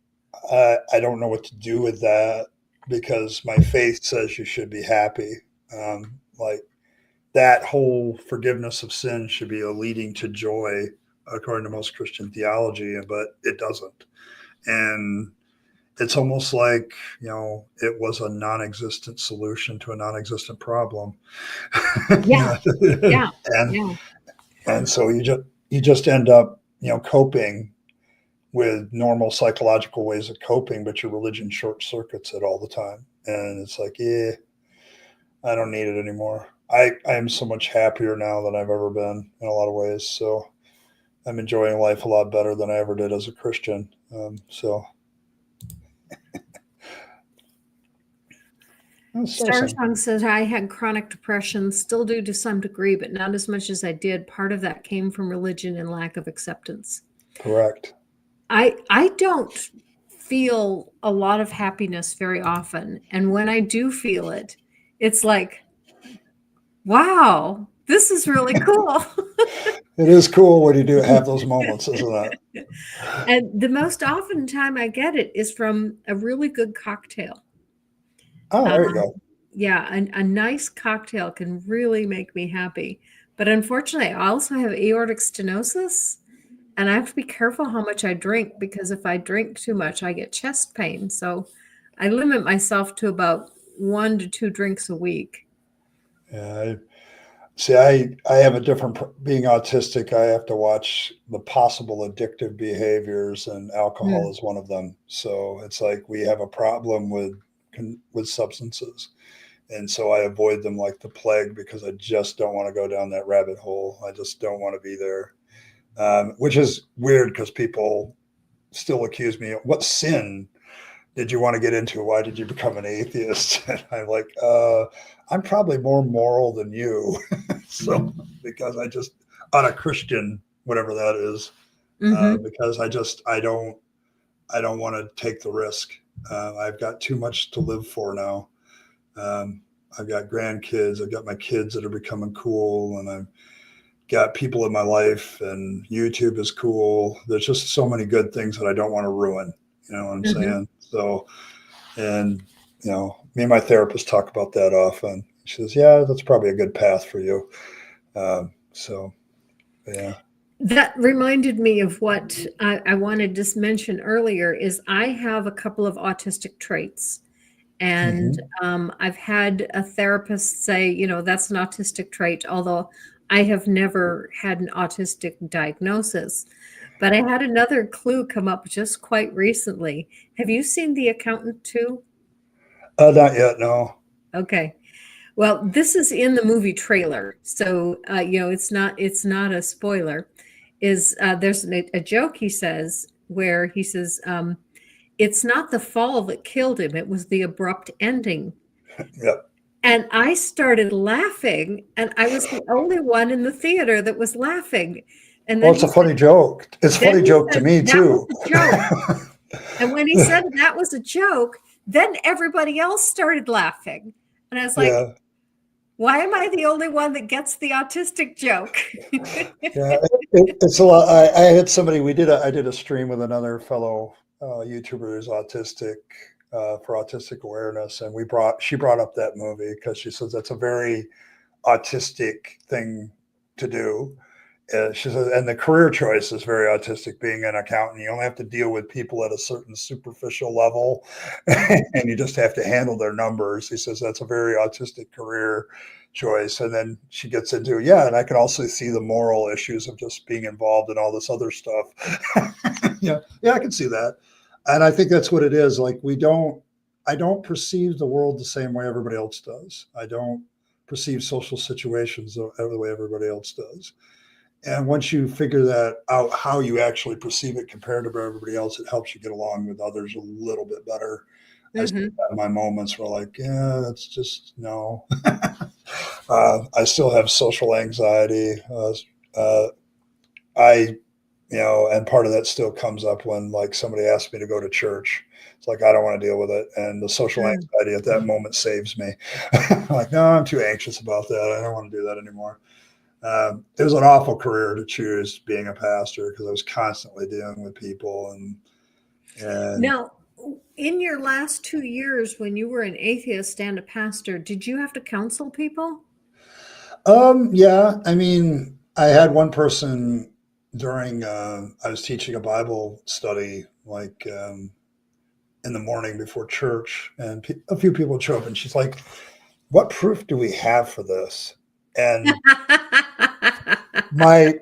I don't know what to do with that because my faith says you should be happy. Like that whole forgiveness of sin should be a leading to joy, according to most Christian theology, but it doesn't. And it's almost like, it was a non-existent solution to a non-existent problem.
Yeah, yeah,
and
yeah.
and so you just end up, coping with normal psychological ways of coping, but your religion short circuits it all the time. And it's like, yeah, I don't need it anymore. I am so much happier now than I've ever been in a lot of ways. So I'm enjoying life a lot better than I ever did as a Christian. So that's
Star
awesome.
Song says, I had chronic depression, still do to some degree, but not as much as I did. Part of that came from religion and lack of acceptance.
Correct.
I don't feel a lot of happiness very often. And when I do feel it, it's like, wow, this is really cool.
It is cool when you do have those moments, isn't it?
And the most often time I get it is from a really good cocktail.
Oh, there you
Um,
go.
yeah, a nice cocktail can really make me happy. But unfortunately, I also have aortic stenosis, and I have to be careful how much I drink because if I drink too much, I get chest pain. So I limit myself to about 1 to 2 drinks a week.
Yeah, see, I have a different, being autistic, I have to watch the possible addictive behaviors, and alcohol
Mm.
is one of them. So it's like we have a problem with substances. And so I avoid them like the plague because I just don't want to go down that rabbit hole. I just don't want to be there. Which is weird because people still accuse me of what sin did you want to get into? Why did you become an atheist? And I'm like, I'm probably more moral than you. So, because on a Christian, whatever that is,
Hmm.
because I don't want to take the risk. I've got too much to live for now. Um, I've got grandkids. I've got my kids that are becoming cool, and I've got people in my life, and YouTube is cool. There's just so many good things that I don't want to ruin. You know what I'm
Hmm.
saying? So, and me and my therapist talk about that often. She says, "Yeah, that's probably a good path for you." So, yeah.
That reminded me of what I wanted to mention earlier is I have a couple of autistic traits. And
Hmm.
I've had a therapist say, that's an autistic trait, although I have never had an autistic diagnosis. But I had another clue come up just quite recently. Have you seen The Accountant too?
Not yet. No.
Okay. Well, this is in the movie trailer, so it's not a spoiler. Is there's a joke he says where he says, "It's not the fall that killed him; it was the abrupt ending."
Yep.
And I started laughing, and I was the only one in the theater that was laughing. And
Well, it's a funny joke. It's a
then
funny
he
joke to
said
me
that was
too.
a joke. And when he said that was a joke, then everybody else started laughing. And I was like,
Yeah.
why am I the only one that gets the autistic joke?
Yeah, it's a lot. I had somebody. I did a stream with another fellow YouTuber who's autistic, for autistic awareness, and she brought up that movie because she says that's a very autistic thing to do, She says, and the career choice is very autistic, being an accountant. You only have to deal with people at a certain superficial level, and you just have to handle their numbers. He says that's a very autistic career choice. And then she gets into, yeah, and I can also see the moral issues of just being involved in all this other stuff. Yeah, I can see that. And I think that's what it is. Like, I don't perceive the world the same way everybody else does. I don't perceive social situations the way everybody else does. And once you figure that out, how you actually perceive it compared to everybody else, it helps you get along with others a little bit better. I still have my moments where, like, yeah, that's just no. I still have social anxiety. I, and part of that still comes up when, like, somebody asks me to go to church. It's like, I don't want to deal with it. And the social anxiety at that moment saves me. Like, no, I'm too anxious about that. I don't want to do that anymore. It was an awful career to choose, being a pastor, because I was constantly dealing with people. And
Now, in your last 2 years, when you were an atheist and a pastor, did you have to counsel people?
Yeah, I mean, I had one person during, I was teaching a Bible study, like, in the morning before church, and a few people would show up, and she's like, what proof do we have for this? And my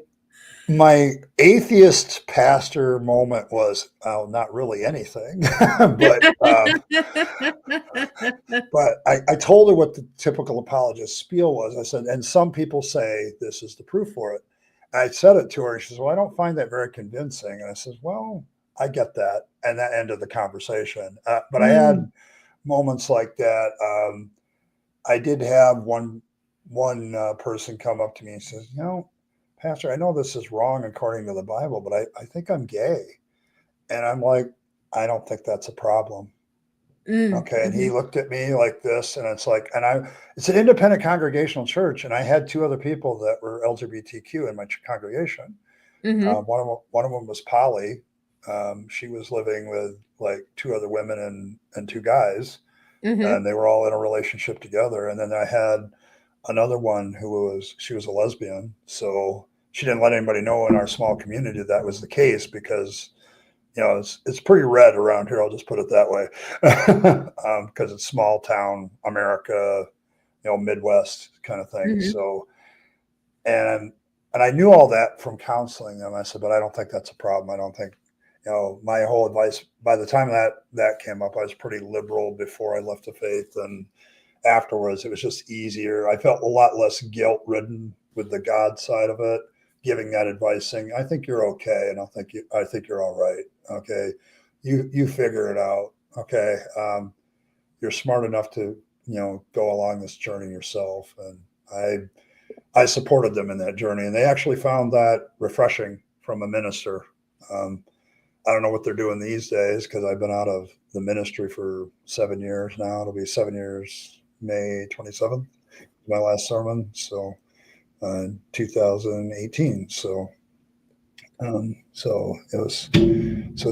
atheist pastor moment was, oh, not really anything. but I told her what the typical apologist spiel was. I said, and some people say this is the proof for it. And I said it to her. She says, well, I don't find that very convincing. And I says, well, I get that. And that ended the conversation. But I had moments like that. I did have one person come up to me and says, Pastor, I know this is wrong according to the Bible, but I think I'm gay. And I'm like, I don't think that's a problem. Okay. And he looked at me like this, and it's like, it's an independent congregational church. And I had two other people that were LGBTQ in my congregation. One of them was Polly. She was living with like two other women and two guys, and they were all in a relationship together. And then I had another one she was a lesbian. So she didn't let anybody know in our small community that was the case, because it's pretty red around here. I'll just put it that way, because it's small town America, Midwest kind of thing. So, and I knew all that from counseling them. I said, but I don't think that's a problem. I don't think, my whole advice, by the time that came up, I was pretty liberal before I left the faith, and afterwards it was just easier. I felt a lot less guilt ridden with the God side of it, giving that advice, saying, I think you're okay. And I think you're all right. Okay. You figure it out. Okay. You're smart enough to, go along this journey yourself. And I supported them in that journey, and they actually found that refreshing from a minister. I don't know what they're doing these days, because I've been out of the ministry for 7 years now. It'll be 7 years, May 27th, my last sermon. So, 2018. So it's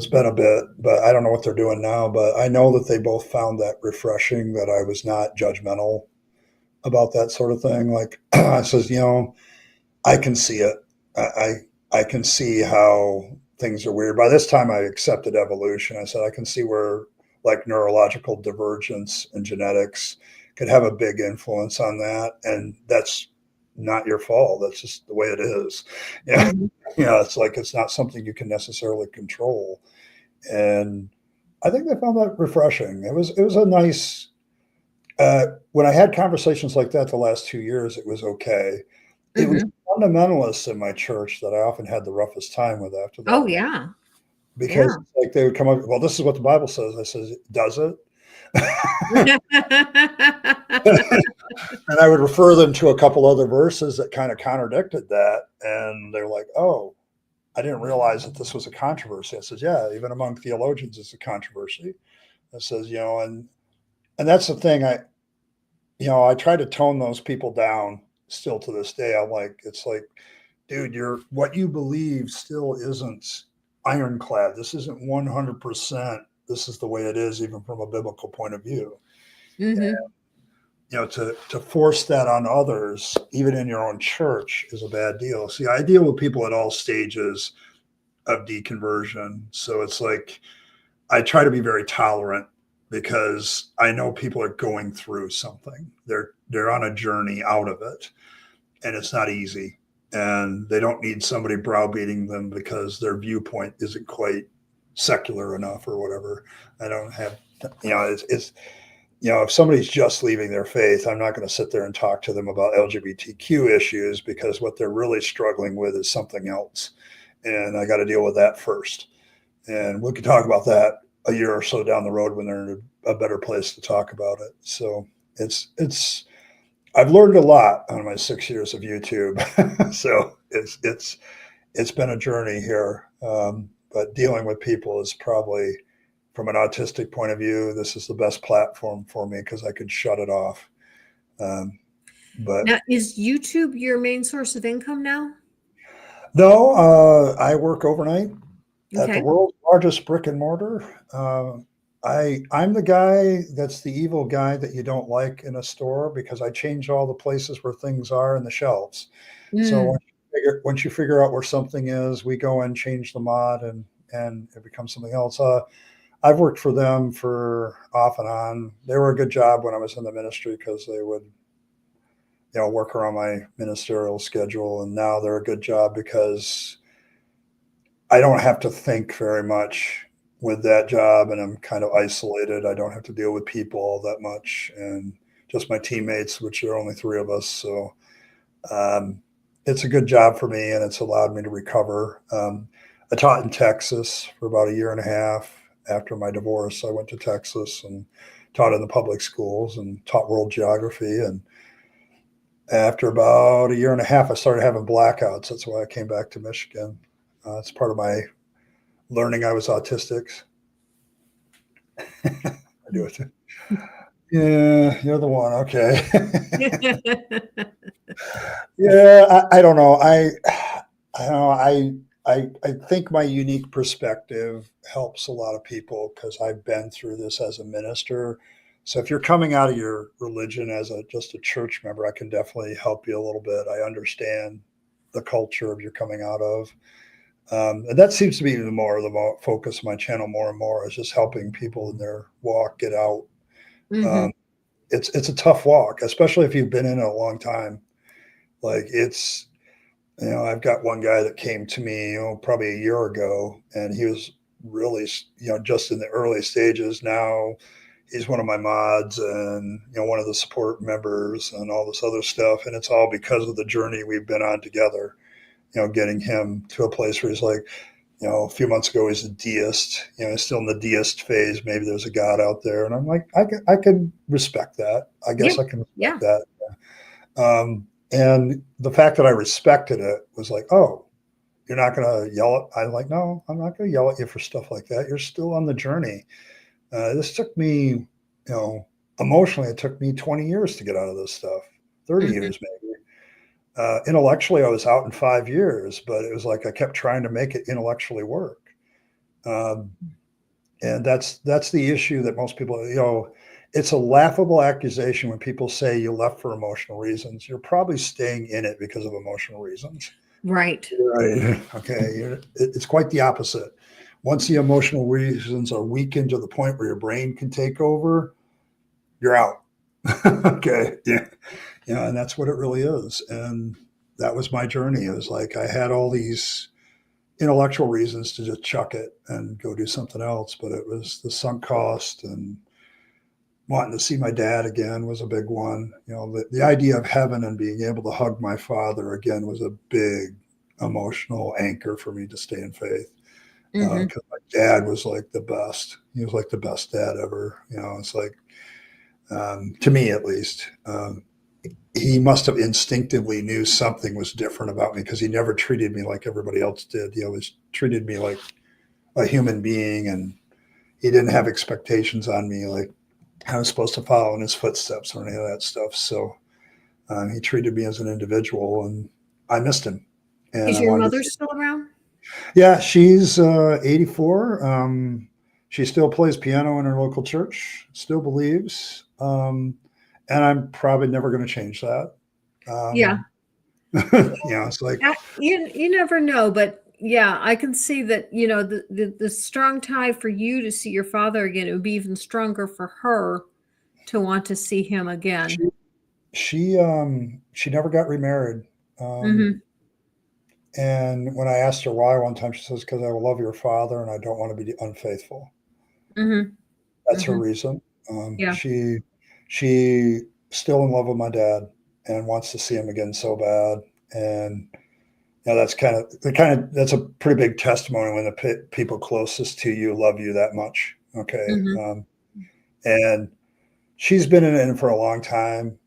been a bit, but I don't know what they're doing now. But I know that they both found that refreshing, that I was not judgmental about that sort of thing. Like, I says, I can see it. I can see how things are weird. By this time, I accepted evolution. I said, I can see where, like, neurological divergence and genetics could have a big influence on that. And that's not your fault. That's just the way it is. Yeah. It's like, it's not something you can necessarily control. And I think they found that refreshing. It was a nice, when I had conversations like that the last 2 years, it was okay. It was fundamentalists in my church that I often had the roughest time with after that.
Oh, yeah.
Because like, they would come up, well, this is what the Bible says. I says, does it? And I would refer them to a couple other verses that kind of contradicted that. And they're like, oh, I didn't realize that this was a controversy. I says, yeah, even among theologians, it's a controversy. I says, and that's the thing. I try to tone those people down still to this day. I'm like, it's like, dude, what you believe still isn't ironclad. This isn't 100%. This is the way it is, even from a biblical point of view. to force that on others, even in your own church, is a bad deal. See, I deal with people at all stages of deconversion. So it's like, I try to be very tolerant because I know people are going through something. They're on a journey out of it, and it's not easy. And they don't need somebody browbeating them because their viewpoint isn't quite secular enough or whatever. I don't have, it's if somebody's just leaving their faith, I'm not going to sit there and talk to them about LGBTQ issues, because what they're really struggling with is something else. And I got to deal with that first. And we can talk about that a year or so down the road when they're in a better place to talk about it. So I've learned a lot on my 6 years of YouTube. So it's been a journey here. But dealing with people is probably, from an autistic point of view, this is the best platform for me because I could shut it off. But
now, is YouTube your main source of income now?
no, I work overnight at the
Okay.
world's largest brick and mortar. I'm the guy that's the evil guy that you don't like in a store, because I change all the places where things are in the shelves. So once you figure out where something is, we go and change the mod, and it becomes something else. I've worked for them for off and on. They were a good job when I was in the ministry because they would, work around my ministerial schedule. And now they're a good job because I don't have to think very much with that job, and I'm kind of isolated. I don't have to deal with people all that much, and just my teammates, which are only three of us. So it's a good job for me, and it's allowed me to recover. I taught in Texas for about a year and a half. After my divorce, I went to Texas and taught in the public schools and taught world geography. And after about a year and a half, I started having blackouts. That's why I came back to Michigan. It's part of my learning I was autistic. I do it too. Yeah, you're the one. Okay. Yeah, I don't know. I think my unique perspective helps a lot of people because I've been through this as a minister. So if you're coming out of your religion as just a church member, I can definitely help you a little bit. I understand the culture of you're coming out of. And that seems to be the focus of my channel more and more, is just helping people in their walk get out.
Mm-hmm.
It's a tough walk, especially if you've been in it a long time. Like I've got one guy that came to me, probably a year ago, and he was really, just in the early stages. Now he's one of my mods and, one of the support members and all this other stuff. And it's all because of the journey we've been on together, getting him to a place where he's like, a few months ago, he's a deist, he's still in the deist phase. Maybe there's a God out there. And I'm like, I can respect that. I guess I can respect that. And the fact that I respected it was like, oh, you're not going to yell at, I'm like, no, I'm not going to yell at you for stuff like that. You're still on the journey. This took me, emotionally, it took me 20 years to get out of this stuff, 30 years maybe. Intellectually, I was out in 5 years, but it was like I kept trying to make it intellectually work. And that's the issue that most people, it's a laughable accusation when people say you left for emotional reasons. You're probably staying in it because of emotional reasons.
Right.
Right. Okay. It's quite the opposite. Once the emotional reasons are weakened to the point where your brain can take over, you're out. Okay. Yeah. And that's what it really is. And that was my journey. It was like I had all these intellectual reasons to just chuck it and go do something else, but it was the sunk cost, and wanting to see my dad again was a big one. The idea of heaven and being able to hug my father again was a big emotional anchor for me to stay in faith. Because my dad was like the best. He was like the best dad ever. It's like, to me at least, he must have instinctively knew something was different about me, because he never treated me like everybody else did. He always treated me like a human being, and he didn't have expectations on me like I was supposed to follow in his footsteps or any of that stuff. So he treated me as an individual, and I missed him. And
Is
I
your
wanted
mother
to.
still around?
Yeah, she's 84. She still plays piano in her local church, still believes. and I'm probably never going to change that.
Yeah.
It's like,
You never know, but yeah, I can see that, the strong tie for you to see your father again, it would be even stronger for her to want to see him again.
she never got remarried.
Hmm.
And when I asked her why one time, she says, because I love your father and I don't want to be unfaithful.
Hmm.
That's her
Hmm.
reason.
Yeah.
She still in love with my dad and wants to see him again so bad. And that's that's a pretty big testimony when the people closest to you love you that much. Okay.
Hmm.
And she's been in it for a long time.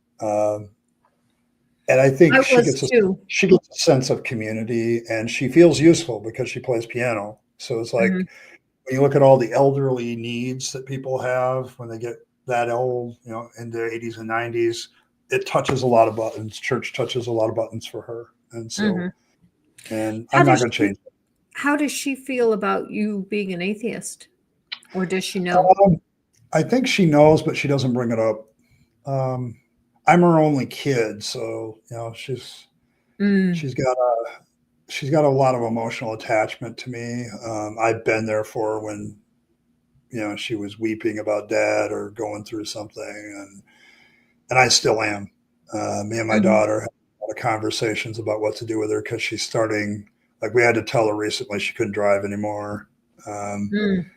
And I
I
think
was too.
she gets a sense of community, and she feels useful because she plays piano. So it's like
Hmm.
when you look at all the elderly needs that people have when they get that old, in their 80s and 90s, it touches a lot of buttons. Church touches a lot of buttons for her. And so,
Hmm.
and
How
I'm not
does
going to change it.
how does she feel about you being an atheist? Or does she know?
I think she knows, but she doesn't bring it up. Um, I'm her only kid, so
Mm.
she's got a she's got a lot of emotional attachment to me. I've been there for her when she was weeping about dad or going through something, and I still am. Me and my
Hmm.
daughter have a lot of conversations about what to do with her because she's starting. Like we had to tell her recently she couldn't drive anymore, um,
Mm.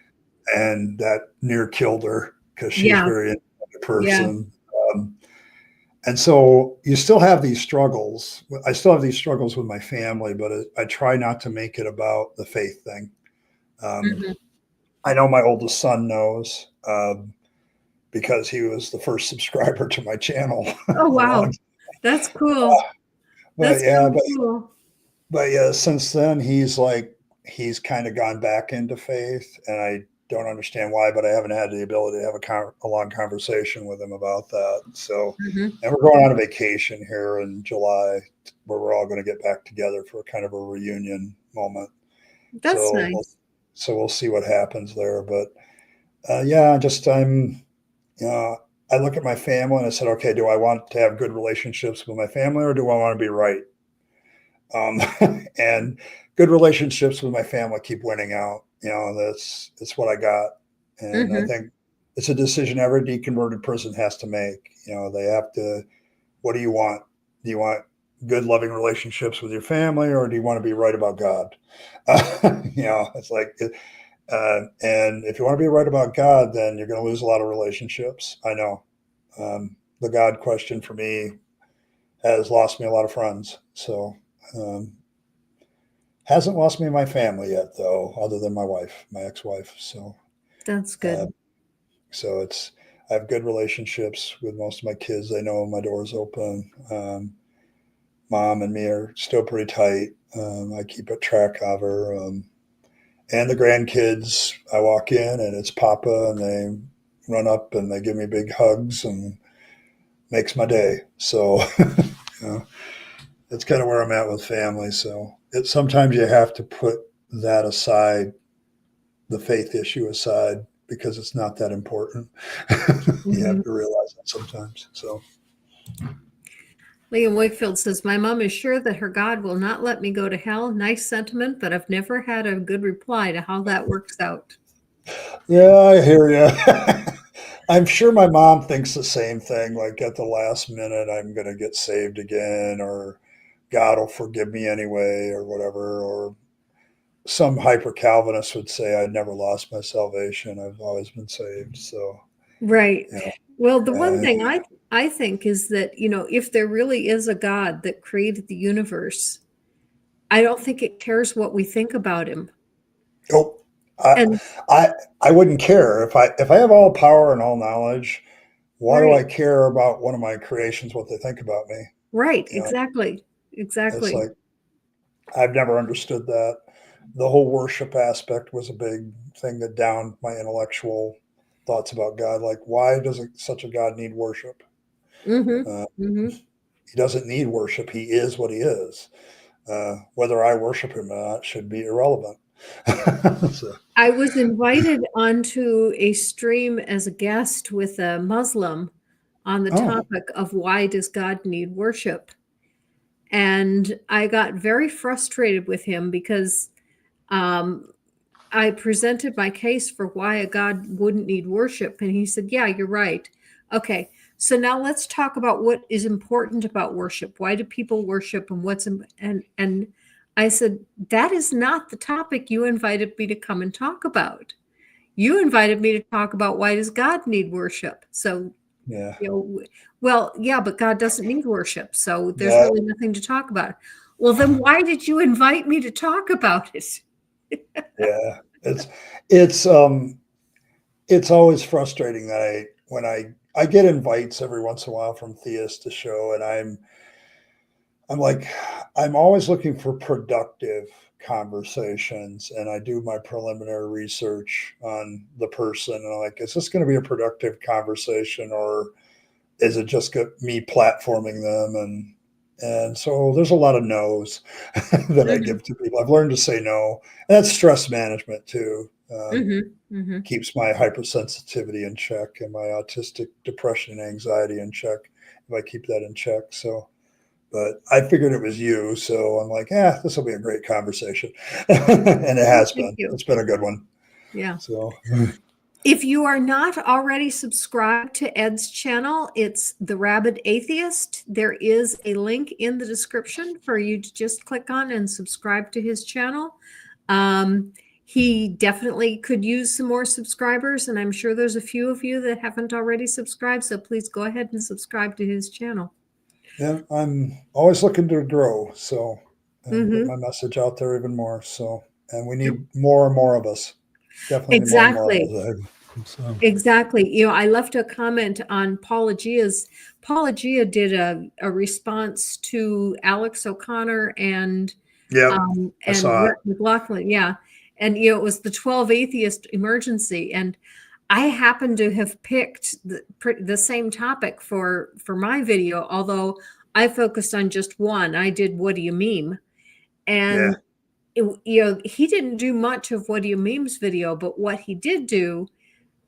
and that near killed her because she's
Yeah.
very independent
Yeah.
person. Um, and so you still have these struggles. I still have these struggles with my family, but I try not to make it about the faith thing. Um,
Hmm.
I know my oldest son knows because he was the first subscriber to my channel
Oh,
a long
wow.
time.
That's cool.
But
That's
yeah,
really cool.
but yeah, since then he's kind of gone back into faith, and I don't understand why, but I haven't had the ability to have a long conversation with him about that. So,
Hmm.
and we're going on a vacation here in July where we're all going to get back together for kind of a reunion moment.
That's
So,
nice.
we'll see what happens there. But yeah, just you know, I look at my family and I said, okay, do I want to have good relationships with my family or do I want to be right? Um, and good relationships with my family keep winning out. That's what I got. And I
Hmm.
think it's a decision every deconverted person has to make. They have to, what do you want? Do you want good, loving relationships with your family, or do you want to be right about God? It's like, and if you want to be right about God, then you're going to lose a lot of relationships. I know. The God question for me has lost me a lot of friends. So, um, hasn't lost me my family yet, though, other than my wife, my ex-wife. So,
That's
uh,
good.
I have good relationships with most of my kids. They know my door's open. Mom and me are still pretty tight. I keep a track of her. And the grandkids, I walk in and it's Papa, and they run up and they give me big hugs and makes my day. So, you know, that's kind of where I'm at with family. So sometimes you have to put that aside, the faith issue aside, because it's not that important. You have
Hmm.
to realize that sometimes. So
Liam Wakefield says, my mom is sure that her God will not let me go to hell. Nice sentiment, but I've never had a good reply to how that works out.
yeah, I hear you. I'm sure my mom thinks the same thing. Like at the last minute, I'm going to get saved again, or God will forgive me anyway, or whatever. Or some hyper Calvinist would say, I never lost my salvation. I've always been saved. So,
Right.
you know,
Well, the one
yeah,
thing I think is that, if there really is a God that created the universe, I don't think it cares what we think about him.
oh, I,
And
I, I wouldn't care if I have all power and all knowledge. Why do I
right,
care about one of my creations, what they think about me?
right,
You know,
exactly.
it's
Exactly.
like, I've never understood that. The whole worship aspect was a big thing that downed my intellectual thoughts about God. Like, why does such a God need worship?
Mm-hmm.
Uh,
Mm-hmm.
he doesn't need worship. He is what he is. Whether I worship him or not should be irrelevant. So,
I was invited onto a stream as a guest with a Muslim on the topic of why does God need worship? And I got very frustrated with him because I presented my case for why a God wouldn't need worship. And he said, yeah, you're right. Okay, so now let's talk about what is important about worship. Why do people worship, and what's and I said, that is not the topic you invited me to come and talk about. You invited me to talk about why does God need worship? So,
Yeah.
Well, yeah, but God doesn't need worship. So there's really nothing to talk about. Well, then why did you invite me to talk about it?
Yeah. It's always frustrating that when I get invites every once in a while from theists to show, and I'm like, I'm always looking for productive conversations, and I do my preliminary research on the person, and I'm like, is this going to be a productive conversation, or is it just me platforming them? And so there's a lot of no's that I give to people. I've learned to say no. And that's stress management too. Keeps my hypersensitivity in check and my autistic depression and anxiety in check if I keep that in check. So, but I figured it was you. So I'm like, this will be a great conversation. And it has been. It's been a good one.
Yeah.
So
if you are not already subscribed to Ed's channel, it's the Rabyd Atheist. There is a link in the description for you to just click on and subscribe to his channel. He definitely could use some more subscribers, and I'm sure there's a few of you that haven't already subscribed, so please go ahead and subscribe to his channel.
Yeah, I'm always looking to grow, so and get my message out there even more. So, and we need more and more of us. Definitely
Exactly.
more and more of us. So.
Exactly. I left a comment on Paulogia's. Paulogia did a response to Alex O'Connor and Rhett McLaughlin. Yeah. And, it was the 12 atheist emergency. And I happened to have picked the same topic for my video, although I focused on just one. I did What Do You Meme? And, he didn't do much of What Do You Meme's video, but what he did do,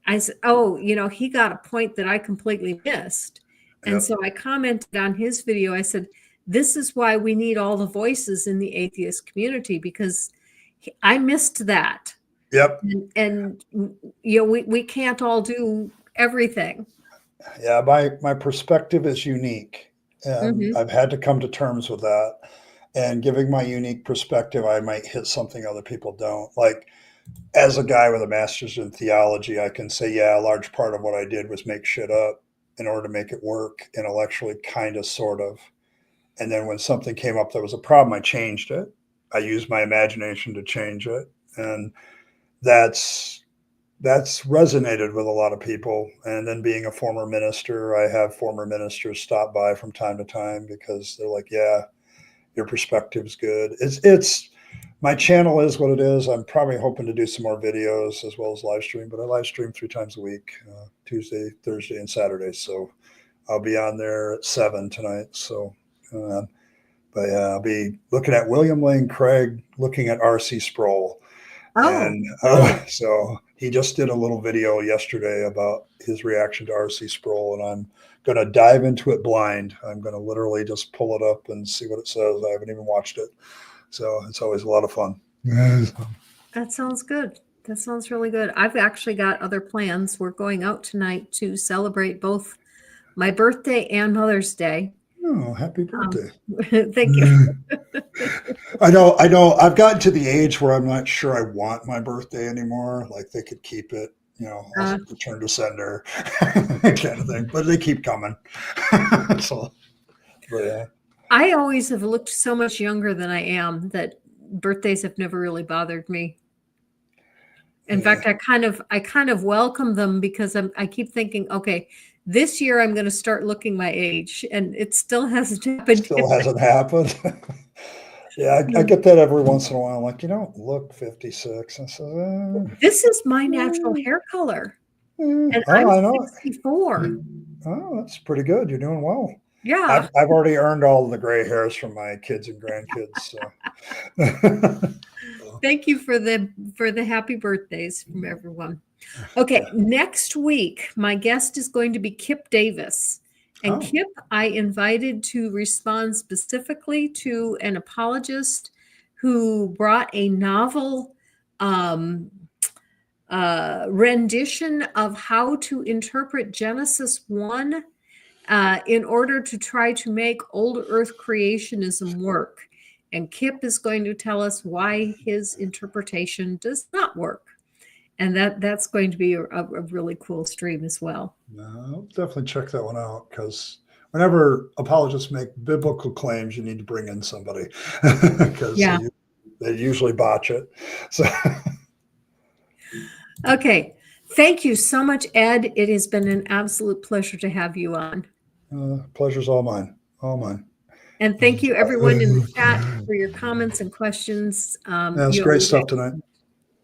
I said, he got a point that I completely missed. And so I commented on his video. I said, this is why we need all the voices in the atheist community, because I missed that.
Yep.
And we can't all do everything.
Yeah, my perspective is unique. And I've had to come to terms with that. And giving my unique perspective, I might hit something other people don't. Like, as a guy with a master's in theology, I can say, a large part of what I did was make shit up in order to make it work intellectually, kind of, sort of. And then when something came up that was a problem, I changed it. I used my imagination to change it. And that's resonated with a lot of people. And then being a former minister, I have former ministers stop by from time to time because they're like, your perspective's good. It's my channel is what it is. I'm probably hoping to do some more videos as well as live stream, but I live stream 3 times a week, Tuesday, Thursday, and Saturday. So I'll be on there at 7 tonight. So, but I'll be looking at William Lane Craig, looking at R.C. Sproul. And so he just did a little video yesterday about his reaction to R.C. Sproul, and I'm going to dive into it blind. I'm going to literally just pull it up and see what it says. I haven't even watched it. So it's always a lot of fun.
That sounds good. That sounds really good. I've actually got other plans. We're going out tonight to celebrate both my birthday and Mother's Day.
Oh, happy birthday.
Thank you.
I know. I've gotten to the age where I'm not sure I want my birthday anymore. Like, they could keep it, I'll return to sender kind of thing, but they keep coming. So, but yeah.
I always have looked so much younger than I am that birthdays have never really bothered me. In fact, I kind of welcome them because I keep thinking, okay, this year I'm going to start looking my age, and it still hasn't happened.
Still hasn't happened. Yeah, I get that every once in a while. I'm like, you don't look 56. I said,
this is my natural hair color, and
I
I'm
know.
64.
Oh, that's pretty good. You're doing well.
Yeah.
I've already earned all the gray hairs from my kids and grandkids. So.
Thank you for the happy birthdays from everyone. Okay, next week my guest is going to be Kip Davis. And
Oh.
Kip, I invited to respond specifically to an apologist who brought a novel rendition of how to interpret Genesis 1 in order to try to make old earth creationism work. And Kip is going to tell us why his interpretation does not work. And that's going to be a really cool stream as well.
I'll definitely check that one out, because whenever apologists make biblical claims, you need to bring in somebody, because
Yeah.
they usually botch it. So.
Okay. Thank you so much, Ed. It has been an absolute pleasure to have you on.
Pleasure's all mine. All mine.
And thank you, everyone in the chat, for your comments and questions.
That's great stuff tonight.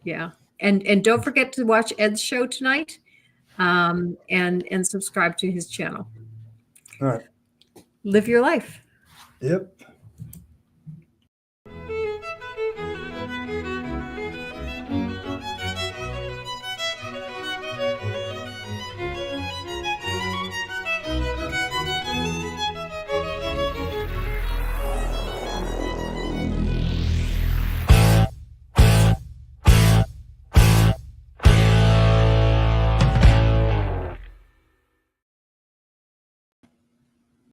Yeah. And don't forget to watch Ed's show tonight, and subscribe to his channel.
All right.
Live your life.
Yep.